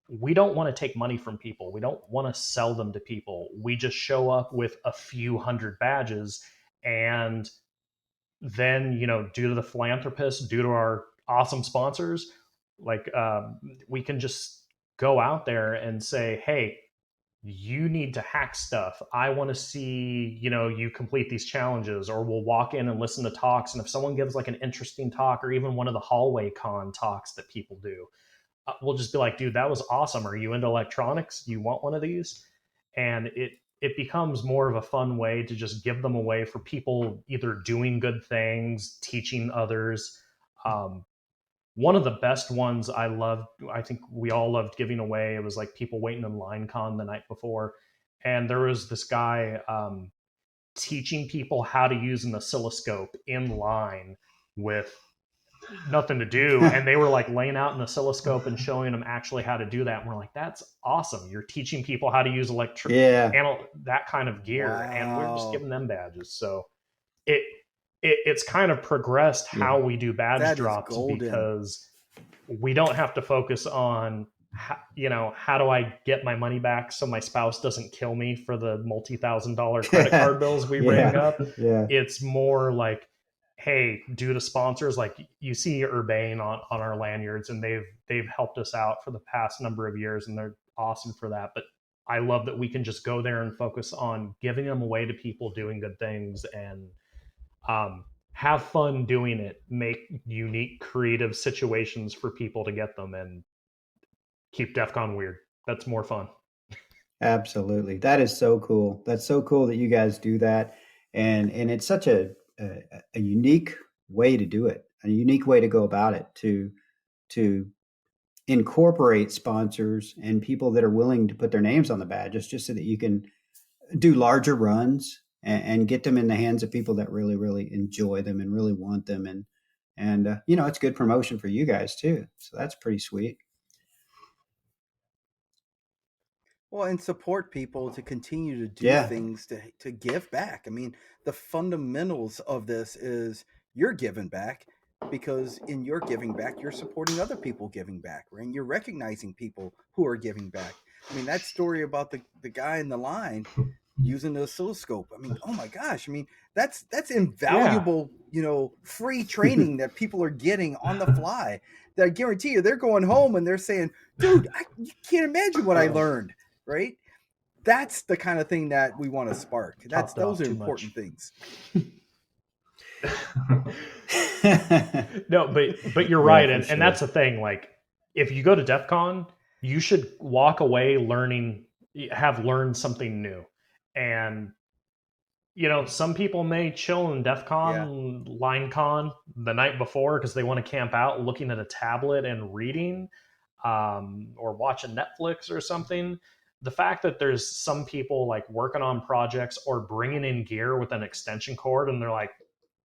we don't want to take money from people. We don't want to sell them to people. We just show up with a few hundred badges, and then, due to the philanthropists, due to our awesome sponsors, like we can just go out there and say, hey, you need to hack stuff. I want to see, you complete these challenges. Or we'll walk in and listen to talks. And if someone gives like an interesting talk, or even one of the hallway con talks that people do, we'll just be like, dude, that was awesome. Are you into electronics? You want one of these? And it becomes more of a fun way to just give them away for people either doing good things, teaching others. One of the best ones I loved, I think we all loved giving away. It was like people waiting in line con the night before. And there was this guy teaching people how to use an oscilloscope in line with nothing to do. And they were like laying out an oscilloscope and showing them actually how to do that. And we're like, that's awesome. You're teaching people how to use that kind of gear. Wow. And we're just giving them badges. So it's kind of progressed how we do badge drops because we don't have to focus on, how do I get my money back so my spouse doesn't kill me for the multi-$1,000 credit card bills we bring up. Yeah. It's more like, hey, due to sponsors, like you see Urbane on our lanyards, and they've helped us out for the past number of years, and they're awesome for that. But I love that we can just go there and focus on giving them away to people doing good things and have fun doing it, make unique, creative situations for people to get them, and keep DEF CON weird. That's more fun. Absolutely. That is so cool. That's so cool that you guys do that. And it's such a unique way to do it, a unique way to go about it, to incorporate sponsors and people that are willing to put their names on the badges just so that you can do larger runs and get them in the hands of people that really, really enjoy them and really want them. And it's good promotion for you guys too. So that's pretty sweet. Well, and support people to continue to do things to give back. I mean, the fundamentals of this is you're giving back because in your giving back, you're supporting other people giving back, right? And you're recognizing people who are giving back. I mean, that story about the guy in the line using the oscilloscope. I mean, oh my gosh. I mean, that's invaluable, free training that people are getting on the fly. That I guarantee you, they're going home and they're saying, dude, you can't imagine what I learned. Right? That's the kind of thing that we want to spark. Those are important things. No, but you're right. And that's the thing. Like, if you go to DEF CON, you should walk away have learned something new. And, some people may chill in DEF CON, Line Con the night before because they want to camp out looking at a tablet and reading or watching Netflix or something. The fact that there's some people like working on projects or bringing in gear with an extension cord and they're like,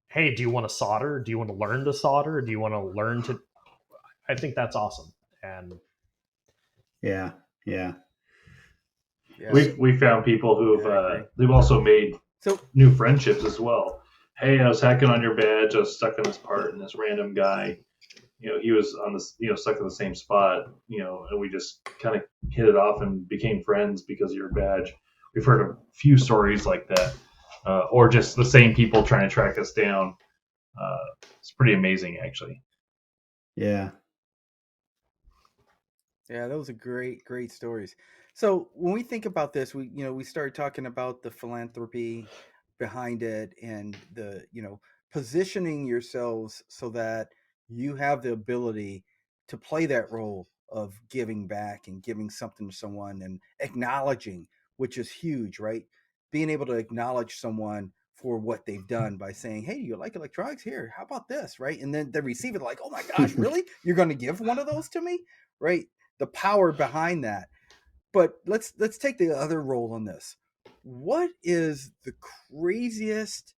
hey, do you want to solder? Do you want to learn to solder? Do you want to learn to... I think that's awesome. And yeah. We found people they've also made new friendships as well. Hey, I was hacking on your badge. I was stuck on this part, and this random guy, he was on this, stuck in the same spot, and we just kind of hit it off and became friends because of your badge. We've heard a few stories like that, or just the same people trying to track us down. It's pretty amazing, actually. Yeah. Yeah, those are great stories. So when we think about this, we started talking about the philanthropy behind it and the, positioning yourselves so that you have the ability to play that role of giving back and giving something to someone and acknowledging, which is huge, right? Being able to acknowledge someone for what they've done by saying, hey, you like electronics? Here, how about this, right? And then they receive it like, oh my gosh, really? You're going to give one of those to me, right? The power behind that. But let's take the other role on this. What is the craziest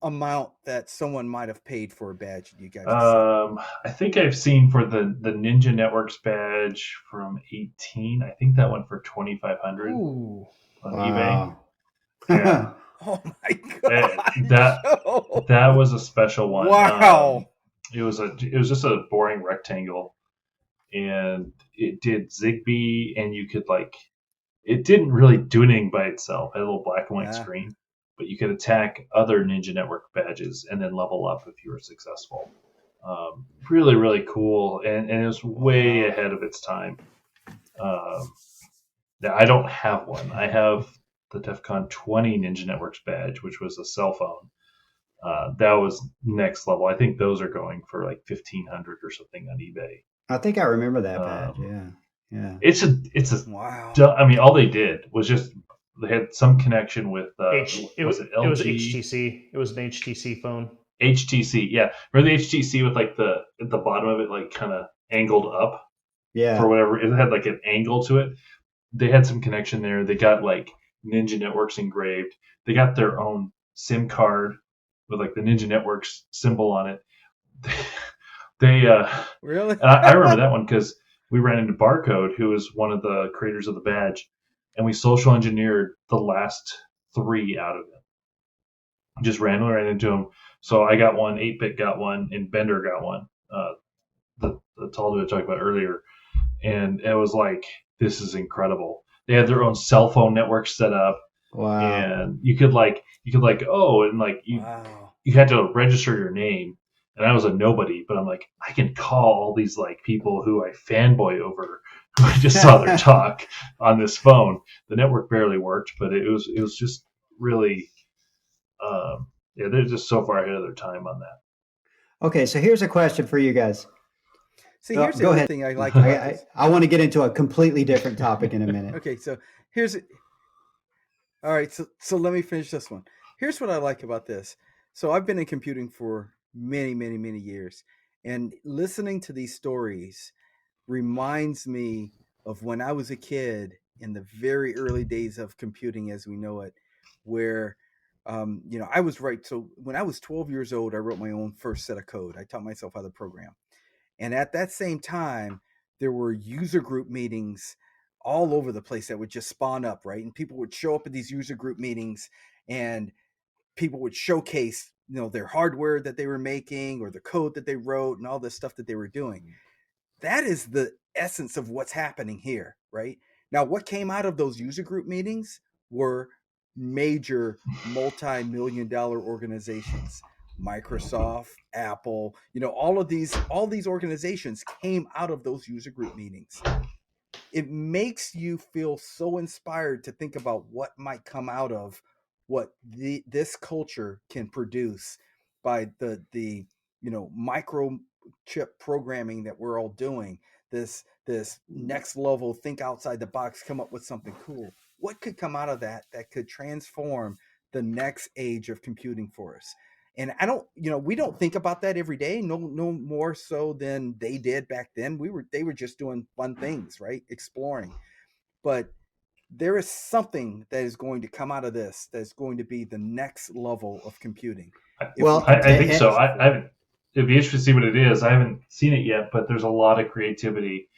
amount that someone might have paid for a badge you guys I think I've seen for the Ninja Networks badge from 18. I think that went for $2,500 on eBay. Yeah. Oh my god! That was a special one. Wow! It was just a boring rectangle, and it did Zigbee, and you could it didn't really do anything by itself. It had a little black and white screen, but you could attack other Ninja Network badges and then level up if you were successful. Really, really cool, and it was way ahead of its time. I don't have one. I have the DEFCON 20 Ninja Networks badge, which was a cell phone. That was next level. I think those are going for like $1,500 or something on eBay. I think I remember that badge. Yeah. It's a wow. I mean, all they did was just They had some connection with it was was it LG? it was HTC. It was an HTC phone. HTC, yeah. Remember the HTC with like the at the bottom of it like kind of angled up Yeah. for whatever it had like an angle to it. They had some connection there. They got like Ninja Networks engraved. They got their own SIM card with like the Ninja Networks symbol on it. They Really? and I remember that one because we ran into Barcode, who was one of the creators of the badge, and we social engineered the last 3 out of them. Just randomly ran into them. So I got one, 8-Bit got one, and Bender got one. The tall dude I talked about earlier, and it was like, this is incredible. They had their own cell phone network set up, Wow. and you could like oh, and like you had to register your name, and I was a nobody, but I'm like, I can call all these like people who I fanboy over who I just saw their talk on this phone. The network barely worked, but it was just really yeah, they're just so far ahead of their time on that. Okay, so here's a question for you guys. See, here's the Go other ahead. thing I like about this. I want to get into a completely different topic in a minute. Okay, so all right, so let me finish this one. Here's what I like about this. So I've been in computing for many, many, many years, and listening to these stories reminds me of when I was a kid in the very early days of computing as we know it, where I was right. So when I was 12 years old, I wrote my own first set of code. I taught myself how to program. And at that same time, there were user group meetings all over the place that would just spawn up, right? And people would show up at these user group meetings, and people would showcase, their hardware that they were making or the code that they wrote and all this stuff that they were doing. That is the essence of what's happening here, right? Now, what came out of those user group meetings were major multi-million-dollar organizations. Microsoft, Apple, all these organizations came out of those user group meetings. It makes you feel so inspired to think about what might come out of what this culture can produce by the microchip programming that we're all doing. This next level, think outside the box, come up with something cool. What could come out of that could transform the next age of computing for us? And we don't think about that every day, no more so than they did back then. They were just doing fun things, right? Exploring. But there is something that is going to come out of this that's going to be the next level of computing. Well, I think so. It'd be interesting to see what it is. I haven't seen it yet, but there's a lot of creativity.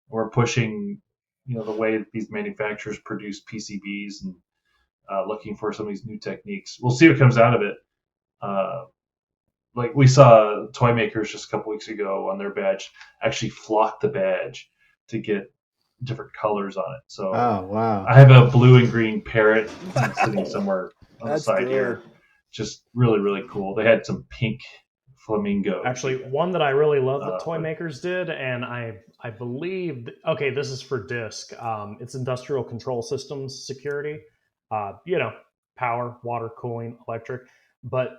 We're pushing, the way these manufacturers produce PCBs and looking for some of these new techniques. We'll see what comes out of it. Like we saw toy makers just a couple weeks ago on their badge actually flock the badge to get different colors on it. So oh wow, I have a blue and green parrot sitting somewhere on That's the side good. here. Just really, really cool. They had some pink flamingo. Actually, one that I really love that toy makers did, and I believe this is for DISC. It's industrial control systems security. Power, water, cooling, electric. But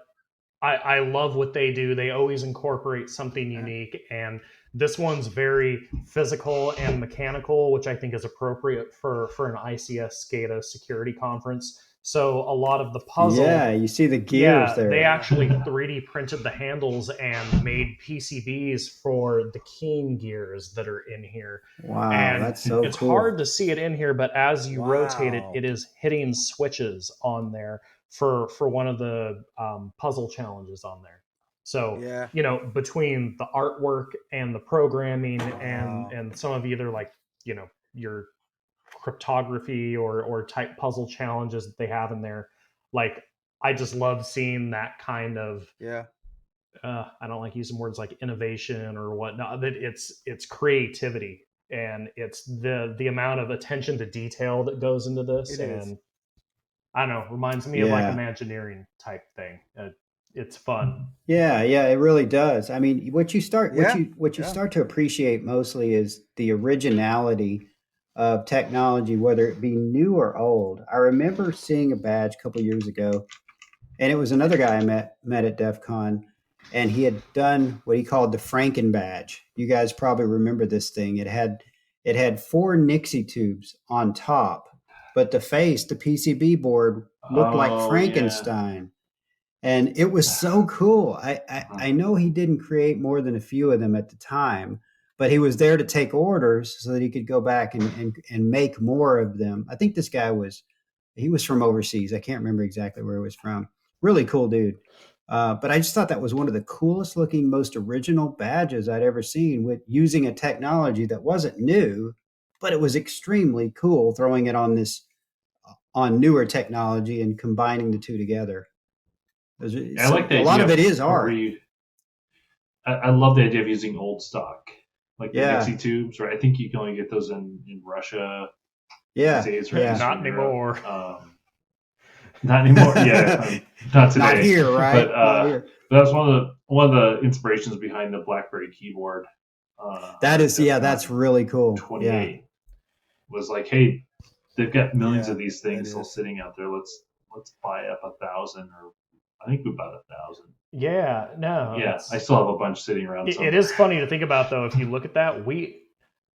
I love what they do. They always incorporate something unique, and this one's very physical and mechanical, which I think is appropriate for an ICS SCADA security conference. So a lot of the puzzle, you see the gears there. They actually 3D printed the handles and made PCBs for the keying gears that are in here. Wow, and that's so it's cool. hard to see it in here, but as you rotate it, it is hitting switches on there for one of the puzzle challenges on there. So, between the artwork and the programming and some of either your cryptography or type puzzle challenges that they have in there, I just love seeing that kind of I don't like using words like innovation or whatnot, but it's creativity, and it's the amount of attention to detail that goes into this. And I don't know, reminds me of like Imagineering type thing. It's fun. Yeah, it really does. I mean, what you start to appreciate mostly is the originality of technology, whether it be new or old. I remember seeing a badge a couple of years ago, and it was another guy I met at DEF CON, and he had done what he called the Franken badge. You guys probably remember this thing. It had 4 Nixie tubes on top, but the PCB board looked like Oh, Frankenstein. And it was so cool. I know he didn't create more than a few of them at the time, but he was there to take orders so that he could go back and make more of them. I think this guy was from overseas. I can't remember exactly where he was from. Really cool dude. But I just thought that was one of the coolest looking, most original badges I'd ever seen, with using a technology that wasn't new, but it was extremely cool, throwing it on newer technology and combining the two together. I like that. A lot of it is art. I love the idea of using old stock, like the Yeah. Nixie tubes, right? I think you can only get those in Russia. Yeah. These days, right? Yeah. Not anymore. Not anymore. Yeah, not today. Not here, right? Not here. That was one of the inspirations behind the BlackBerry keyboard. That's really cool. 28 was like, hey, they've got millions of these things still sitting out there. Let's buy up 1,000, or I think we bought 1,000. Yeah, no. Yeah, I still have a bunch sitting around. It is funny to think about, though, if you look at that. We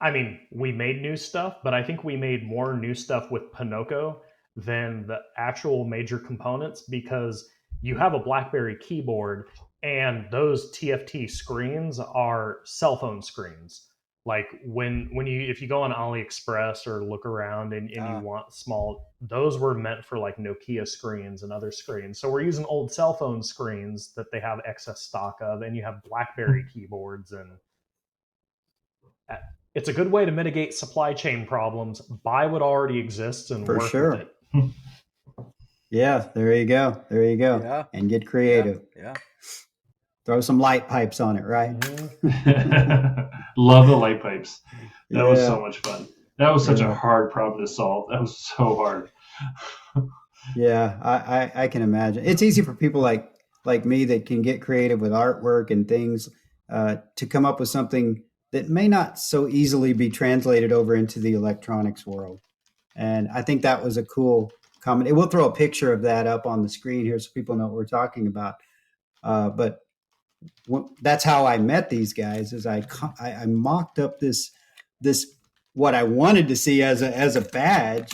made new stuff, but I think we made more new stuff with Pinocchio than the actual major components, because you have a BlackBerry keyboard and those TFT screens are cell phone screens. Like if you go on AliExpress or look around and you want small, those were meant for like Nokia screens and other screens. So we're using old cell phone screens that they have excess stock of, and you have BlackBerry keyboards, and it's a good way to mitigate supply chain problems. Buy what already exists and work with it. Yeah, there you go. Yeah. And get creative. Yeah. Throw some light pipes on it, right? Love the light pipes. That was so much fun. That was such a hard problem to solve. That was so hard. Yeah, I can imagine. It's easy for people like me that can get creative with artwork and things to come up with something that may not so easily be translated over into the electronics world. And I think that was a cool comment. We'll throw a picture of that up on the screen here so people know what we're talking about. But that's how I met these guys. Is I mocked up this what I wanted to see as a badge,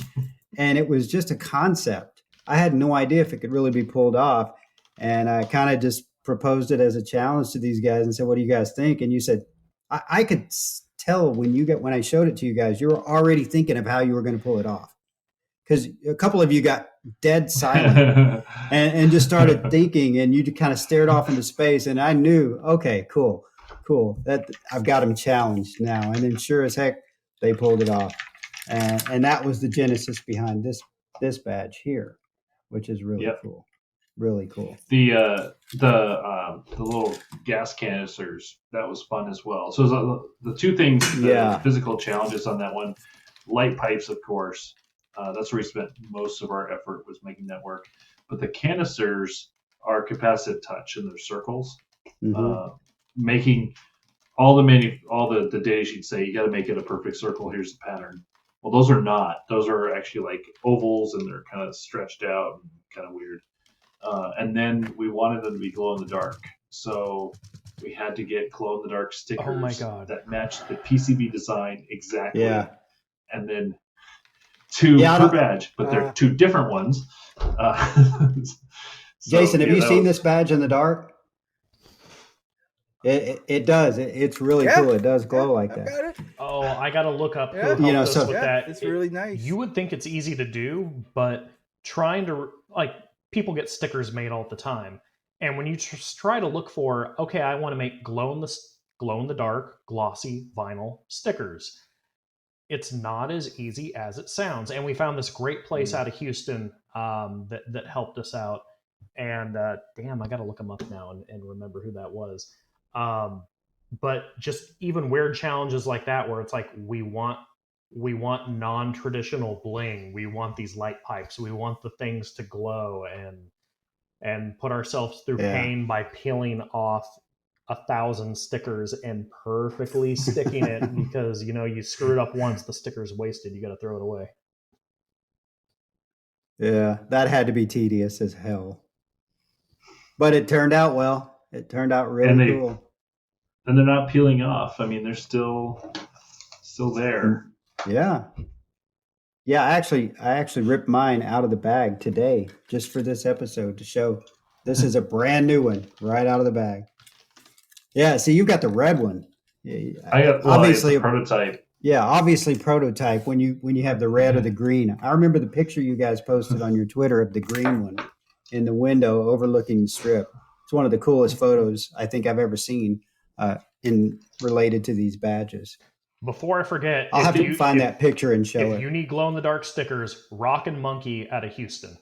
and it was just a concept. I had no idea if it could really be pulled off, and I kind of just proposed it as a challenge to these guys and said, "What do you guys think?" And you said, "I could tell when I showed it to you guys, you were already thinking of how you were going to pull it off." Because a couple of you got dead silent and just started thinking, and you kind of stared off into space. And I knew, okay, cool. That I've got them challenged now. And then sure as heck, they pulled it off. And that was the genesis behind this badge here, which is really cool. Really cool. The little gas canisters, that was fun as well. So the two things, the physical challenges on that one, light pipes, of course. That's where we spent most of our effort, was making that work. But the canisters are capacitive touch, and they're circles. Making all the data sheets say you got to make it a perfect circle. Here's the pattern. Well, those are not. Those are actually like ovals, and they're kind of stretched out and kind of weird. And then we wanted them to be glow in the dark, so we had to get glow in the dark stickers that matched the PCB design exactly. Yeah. And then two per badge, but they're two different ones. Jason, have you seen this badge in the dark? It does. It's really cool. It does glow like that. Got it. Oh, I got to look up who helped us with that. It's really nice. You would think it's easy to do, but trying to, people get stickers made all the time. And when you try to look for, okay, I want to make glow in the dark, glossy vinyl stickers, it's not as easy as it sounds. And we found this great place out of Houston that helped us out. And damn, I got to look them up now and remember who that was. But just even weird challenges like that, where it's like, we want non-traditional bling. We want these light pipes. We want the things to glow and put ourselves through pain by peeling off 1,000 stickers and perfectly sticking it because, you screwed up once, the sticker's wasted. You got to throw it away. Yeah, that had to be tedious as hell. But it turned out well. It turned out really cool. And they're not peeling off. I mean, they're still there. Yeah. Yeah, I actually ripped mine out of the bag today just for this episode to show this is a brand new one right out of the bag. Yeah, see, you've got the red one. Yeah, It's obviously, a prototype. yeah, obviously prototype when you have the red or the green. I remember the picture you guys posted on your Twitter of the green one in the window overlooking the strip. It's one of the coolest photos I think I've ever seen in related to these badges. Before I forget, I'll have to find that picture and show if it. you need glow in the dark stickers, Rockin' Monkey out of Houston.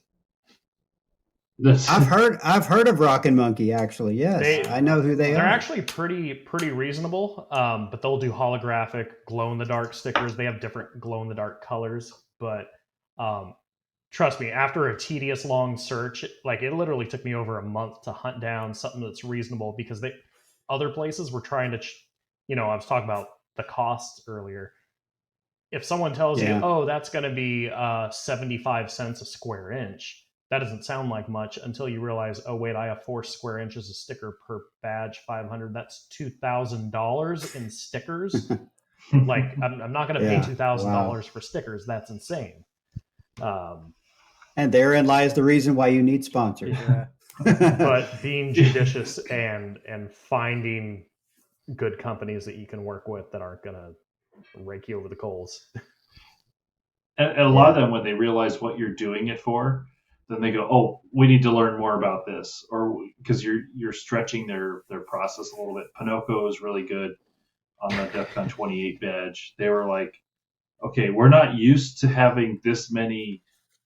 I've heard of Rockin' Monkey actually. Yes, I know who they are. They're actually pretty reasonable, but they'll do holographic glow in the dark stickers. They have different glow in the dark colors, but trust me, after a tedious long search, like it literally took me over a month to hunt down something that's reasonable because other places were trying to, I was talking about the costs earlier. If someone tells you, oh, that's going to be 75 cents a square inch, that doesn't sound like much until you realize, oh, wait, I have 4 square inches of sticker per badge, 500. That's $2,000 in stickers. Like, I'm not going to pay $2,000 for stickers. That's insane. And therein lies the reason why you need sponsors. Yeah. But being judicious and finding good companies that you can work with that aren't going to rake you over the coals. And a lot of them, when they realize what you're doing it for, then they go, "Oh, we need to learn more about this," or because you're stretching their process a little bit. Pinoco is really good on the DEFCON 28 badge. They were like, "Okay, we're not used to having this many."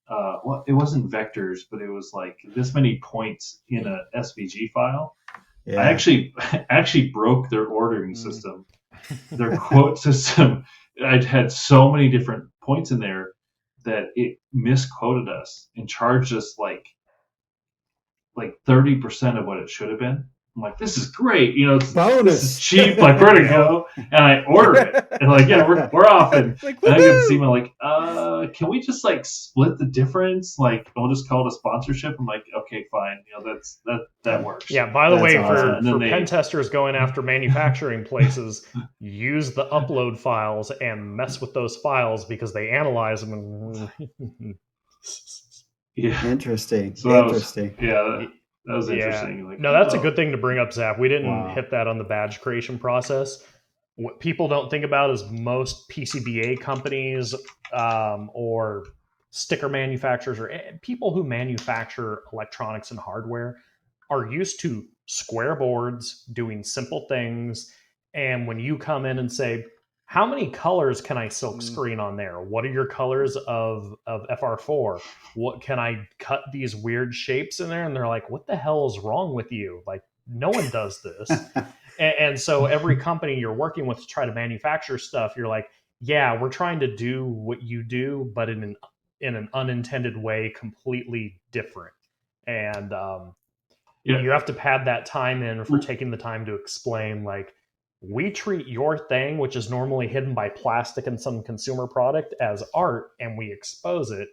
Well, it wasn't vectors, but it was like this many points in a SVG file. Yeah. I actually broke their ordering system, their quote system. I'd had so many different points in there that it misquoted us and charged us like 30% of what it should have been. I'm like, this is great, this is cheap. Like, where to go? And I order it, and like, yeah, we're off. And, like, and I get this email like, can we just like split the difference? Like, we'll just call it a sponsorship. I'm like, okay, fine. That works. Yeah. By the way, awesome. for pen testers going after manufacturing places, use the upload files and mess with those files because they analyze them. And yeah, interesting. So interesting. That was interesting. Yeah. Like, no, that's a good thing to bring up, Zapp. We didn't hit that on the badge creation process. What people don't think about is most PCBA companies or sticker manufacturers or people who manufacture electronics and hardware are used to square boards doing simple things. And when you come in and say, how many colors can I silk screen on there? What are your colors of FR4? What can I cut these weird shapes in there? And they're like, what the hell is wrong with you? Like, no one does this. and so every company you're working with to try to manufacture stuff, you're like, yeah, we're trying to do what you do, but in an unintended way, completely different. And you have to pad that time in for taking the time to explain, like, we treat your thing, which is normally hidden by plastic and some consumer product, as art, and we expose it.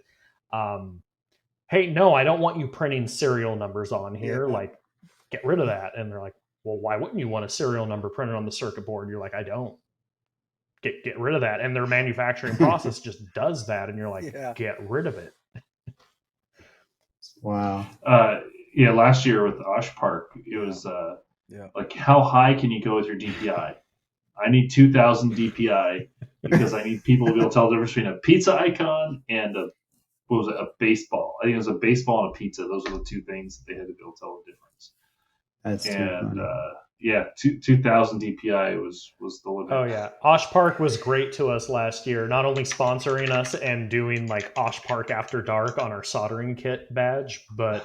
Hey, no, I don't want you printing serial numbers on here. Yeah. Like, get rid of that. And they're like, well, why wouldn't you want a serial number printed on the circuit board? You're like, I don't. Get rid of that. And their manufacturing process just does that. And you're like, get rid of it. Wow. Last year with Osh Park, it was like, how high can you go with your DPI? I need 2,000 DPI because I need people to be able to tell the difference between a pizza icon and a baseball. I think it was a baseball and a pizza. Those are the two things that they had to be able to tell the difference. That's too funny. 2,000 DPI was the limit. Oh yeah, Osh Park was great to us last year. Not only sponsoring us and doing like Osh Park After Dark on our soldering kit badge, but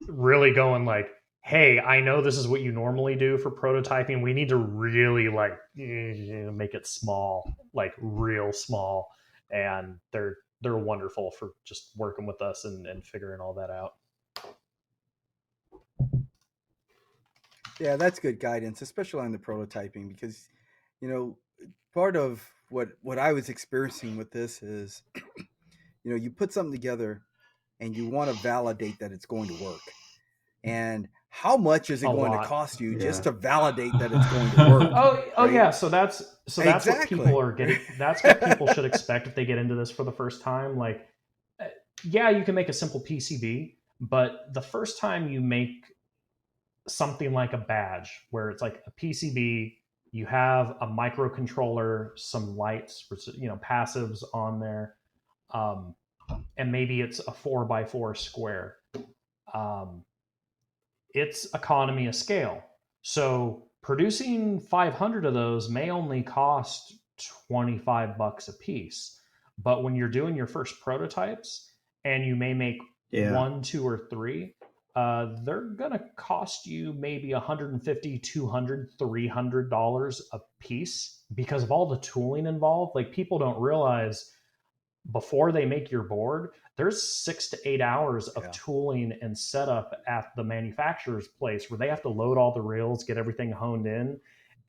really going like, hey, I know this is what you normally do for prototyping. We need to really like make it small, like real small. And they're wonderful for just working with us and figuring all that out. Yeah, that's good guidance, especially on the prototyping, because, part of what I was experiencing with this is, you put something together and you want to validate that it's going to work. and how much is it A going lot. to cost you just Yeah. to validate that it's going to work? Oh right? yeah. So that's what Exactly. people are getting. That's what people should expect if they get into this for the first time. Like, yeah, you can make a simple PCB, but the first time you make something like a badge, where it's like a PCB, you have a microcontroller, some lights, passives on there, and maybe it's a 4x4 square. It's economy of scale. So producing 500 of those may only cost $25 a piece. But when you're doing your first prototypes and you may make one, two, or three, they're going to cost you maybe $150, $200, $300 a piece because of all the tooling involved. Like, people don't realize before they make your board, there's 6 to 8 hours of tooling and setup at the manufacturer's place where they have to load all the rails, get everything honed in,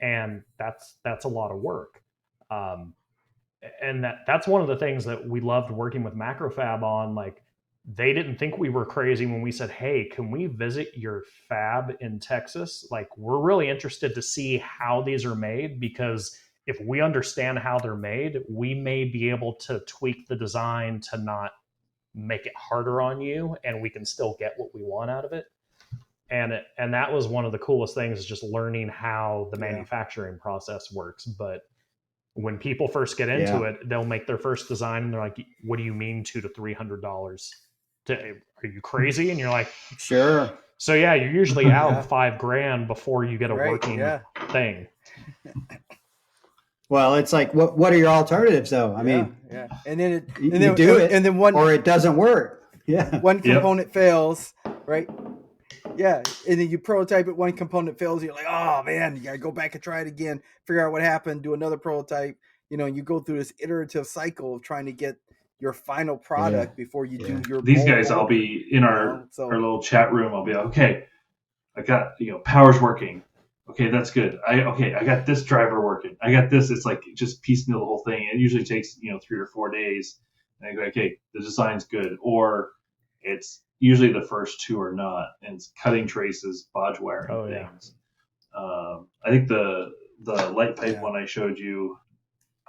and that's a lot of work. And that's one of the things that we loved working with Macrofab on. Like, they didn't think we were crazy when we said, hey, can we visit your fab in Texas? Like, we're really interested to see how these are made, because if we understand how they're made, we may be able to tweak the design to not make it harder on you, and we can still get what we want out of it. And that was one of the coolest things, is just learning how the manufacturing process works. But when people first get into it, they'll make their first design and they're like, what do you mean $200 to $300? Are you crazy? And you're like, sure. So yeah, you're usually out $5,000 before you get a working thing. Well, it's like, what are your alternatives though? I mean, and then you do it, and then one, or it doesn't work. Yeah, one component fails, right? Yeah, and then you prototype it, one component fails, you're like, oh man, you gotta go back and try it again, figure out what happened, do another prototype. You go through this iterative cycle of trying to get your final product before you do your. These guys, I'll be in our little chat room. I'll be like, okay, I got power's working. Okay, that's good. I got this driver working. I got this. It's like just piecemeal the whole thing. It usually takes 3 or 4 days. And I go, okay, the design's good, or it's usually the first two are not, and it's cutting traces, bodge wiring things. I think the light pipe one I showed you,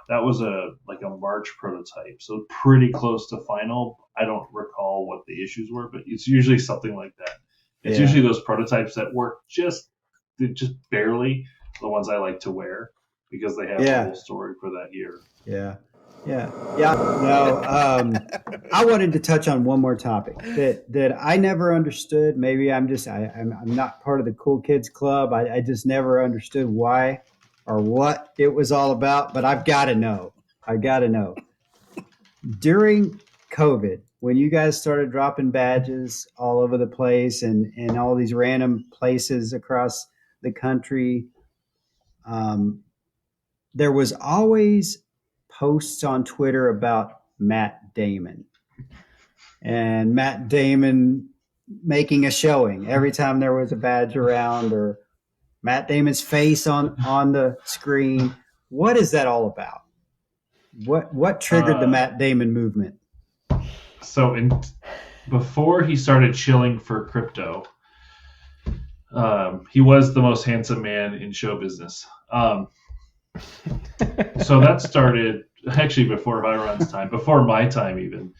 that was a March prototype, so pretty close to final. I don't recall what the issues were, but it's usually something like that. It's usually those prototypes that work just barely, the ones I like to wear, because they have a whole story for that year. Yeah. No, I wanted to touch on one more topic that I never understood. Maybe I'm not part of the cool kids club. I just never understood why or what it was all about, but I've got to know. During COVID, when you guys started dropping badges all over the place and all these random places across the country, there was always posts on Twitter about Matt Damon, and Matt Damon making a showing every time there was a badge around, or Matt Damon's face on the screen. What is that all about? What triggered the Matt Damon movement? So before he started chilling for crypto, he was the most handsome man in show business. So that started actually before Hyr0n's time, before my time even.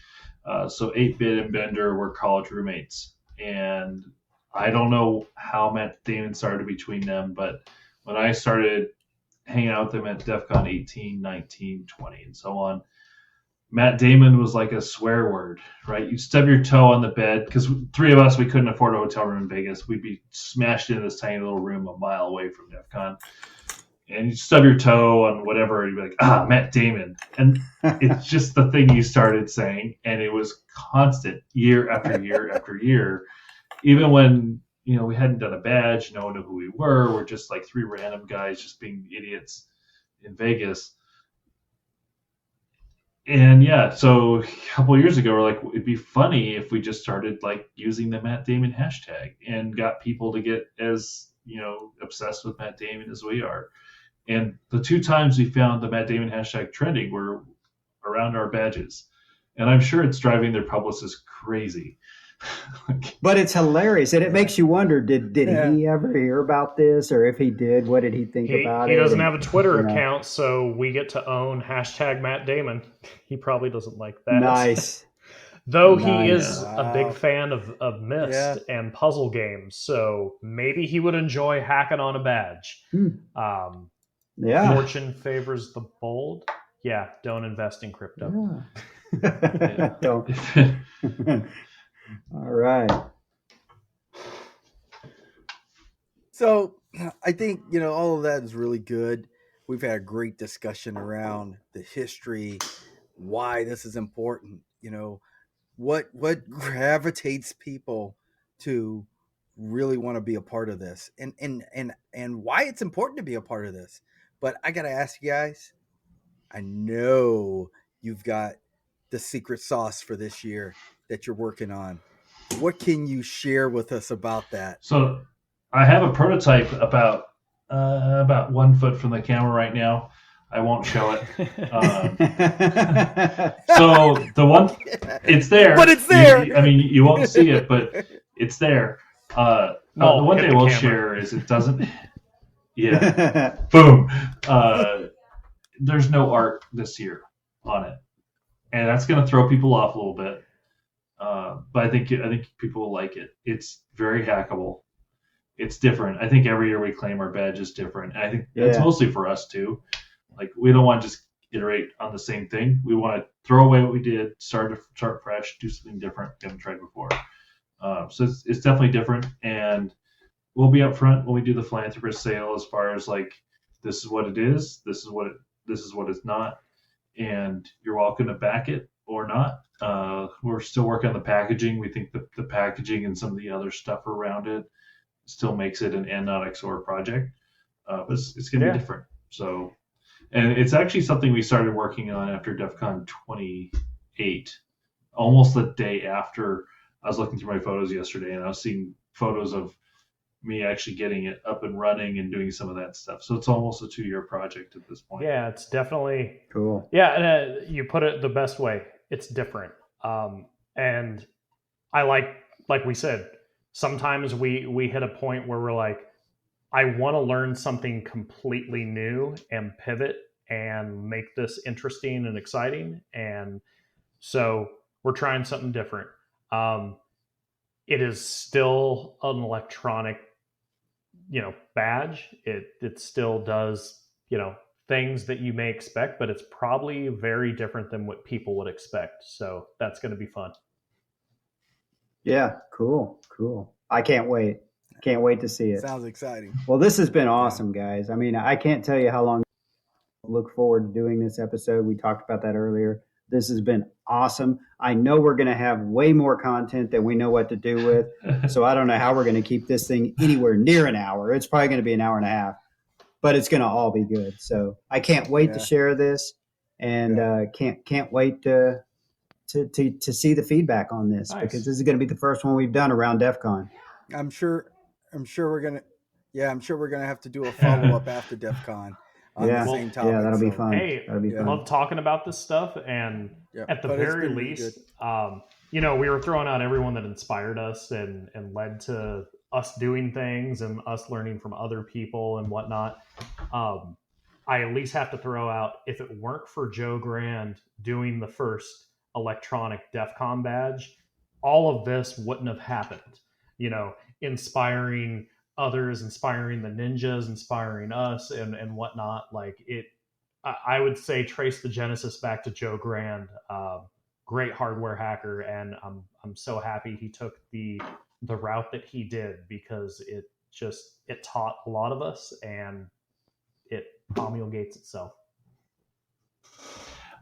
So 8-Bit and Bender were college roommates, and I don't know how Matt Damon started between them, but when I started hanging out with them at DEFCON 18, 19, 20, and so on, Matt Damon was like a swear word, right? You'd stub your toe on the bed, because 3 of us, we couldn't afford a hotel room in Vegas. We'd be smashed into this tiny little room a mile away from DEFCON. And you stub your toe on whatever, and you'd be like, Matt Damon. And it's just the thing you started saying, and it was constant year after year after year. Even when, we hadn't done a badge, no one knew who we were. We're just like 3 random guys just being idiots in Vegas. And so a couple of years ago, we're like, it'd be funny if we just started using the Matt Damon hashtag and got people to get as, obsessed with Matt Damon as we are. And the 2 times we found the Matt Damon hashtag trending were around our badges. And I'm sure it's driving their publicists crazy. But it's hilarious, and it makes you wonder: did Yeah. he ever hear about this, or if he did, what did he think about it? He doesn't And, have a Twitter you know, account, so we get to own #Matt Damon. He probably doesn't like that. Nice. Though he Nice. is a Wow. big fan of Myst and puzzle games, so maybe he would enjoy hacking on a badge. Yeah. Fortune favors the bold. Yeah, don't invest in crypto. Yeah. Don't. All right. So I think, all of that is really good. We've had a great discussion around the history, why this is important, what gravitates people to really want to be a part of this, and why it's important to be a part of this. But I got to ask you guys, I know you've got the secret sauce for this year that you're working on. What can you share with us about that? So I have a prototype about 1 foot from the camera right now. I won't show it. So the one, it's there, but it's there. You won't see it, but it's there. The one thing I will share is it doesn't. Yeah, boom. There's no art this year on it, and that's going to throw people off a little bit. But I think people will like it. It's very hackable. It's different. I think every year we claim our badge is different. And I think that's mostly for us too. Like, we don't want to just iterate on the same thing. We want to throw away what we did, start fresh, do something different we haven't tried before. So it's definitely different, and we'll be upfront when we do the philanthropist sale as far as like, this is what it is, this is what it's not, and you're welcome to back it or not. We're still working on the packaging. We think that the packaging and some of the other stuff around it still makes it an and not XOR project, but it's going to be different. So, and it's actually something we started working on after DEFCON 28, almost the day after. I was looking through my photos yesterday, and I was seeing photos of me actually getting it up and running and doing some of that stuff. So it's almost a 2-year project at this point. Yeah, it's definitely cool. Yeah, and you put it the best way. It's different, and I like we said, sometimes we hit a point where we're like, I want to learn something completely new and pivot and make this interesting and exciting, and so we're trying something different. It is still an electronic, badge. It still does, things that you may expect, but it's probably very different than what people would expect. So that's going to be fun. Yeah, cool. I can't wait. Can't wait to see it. Sounds exciting. Well, this has been awesome, guys. I mean, I can't tell you how long I look forward to doing this episode. We talked about that earlier. This has been awesome. I know we're going to have way more content than we know what to do with. So I don't know how we're going to keep this thing anywhere near an hour. It's probably going to be an hour and a half, but it's going to all be good. So I can't wait to share this, and can't wait to see the feedback on this, because this is going to be the first one we've done around DEF CON. I'm sure we're gonna have to do a follow up after DEF CON on the same topic. Yeah, that'll be fun. Hey, that'll be fun. Love talking about this stuff, and at the very least, we were throwing out everyone that inspired us and led to us doing things and us learning from other people and whatnot. I at least have to throw out, if it weren't for Joe Grand doing the first electronic DEF CON badge, all of this wouldn't have happened. Inspiring others, inspiring the ninjas, inspiring us, and whatnot. Like it, I would say trace the genesis back to Joe Grand, great hardware hacker, and I'm so happy he took the route that he did, because it taught a lot of us, and it promulgates itself.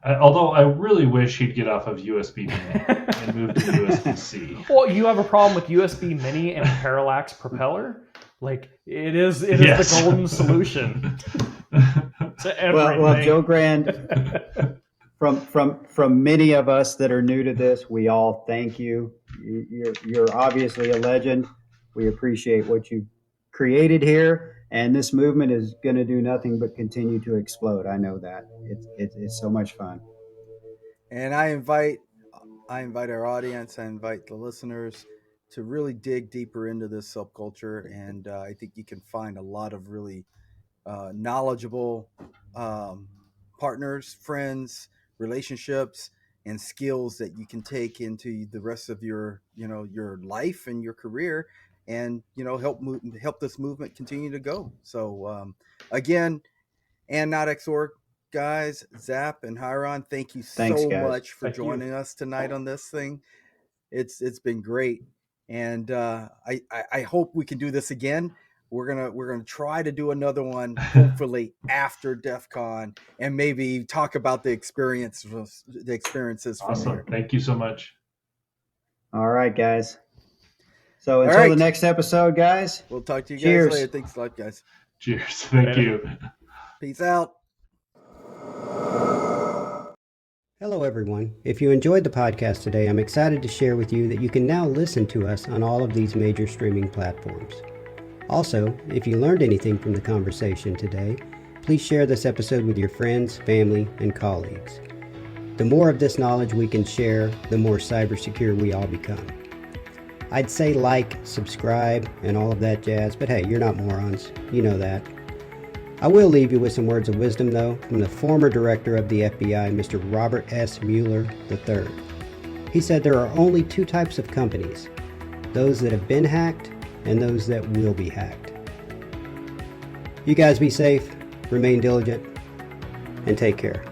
Although I really wish he'd get off of USB Mini and move to USB-C. Well, you have a problem with USB Mini and parallax propeller? Like, it is the golden solution to everything. Well, Joe Grand, from many of us that are new to this, we all thank you. You're obviously a legend. We appreciate what you created here, and this movement is going to do nothing but continue to explode. I know that. It's so much fun. And I invite I invite our audience, I invite the listeners to really dig deeper into this subculture. And I think you can find a lot of really knowledgeable um, partners, friends, relationships, and skills that you can take into the rest of your, your life and your career, and help this movement continue to go. So again, and not XOR guys, Zapp and Hyr0n, thank you Thanks, so guys. much for Thank you. joining us tonight on this thing. It's been great, and I hope we can do this again. We're gonna try to do another one, hopefully after DEF CON, and maybe talk about the experiences from Awesome. there. Thank you so much. All right, guys. So All until right. the next episode, guys. We'll talk to you Cheers. guys later. Thanks a lot, guys. Cheers. Thank Later. you. Peace out. Hello, everyone. If you enjoyed the podcast today, I'm excited to share with you that you can now listen to us on all of these major streaming platforms. Also, if you learned anything from the conversation today, please share this episode with your friends, family, and colleagues. The more of this knowledge we can share, the more cybersecure we all become. I'd say like, subscribe, and all of that jazz, but hey, you're not morons. You know that. I will leave you with some words of wisdom, though, from the former director of the FBI, Mr. Robert S. Mueller III. He said there are only two types of companies, those that have been hacked and those that will be hacked. You guys be safe, remain diligent, and take care.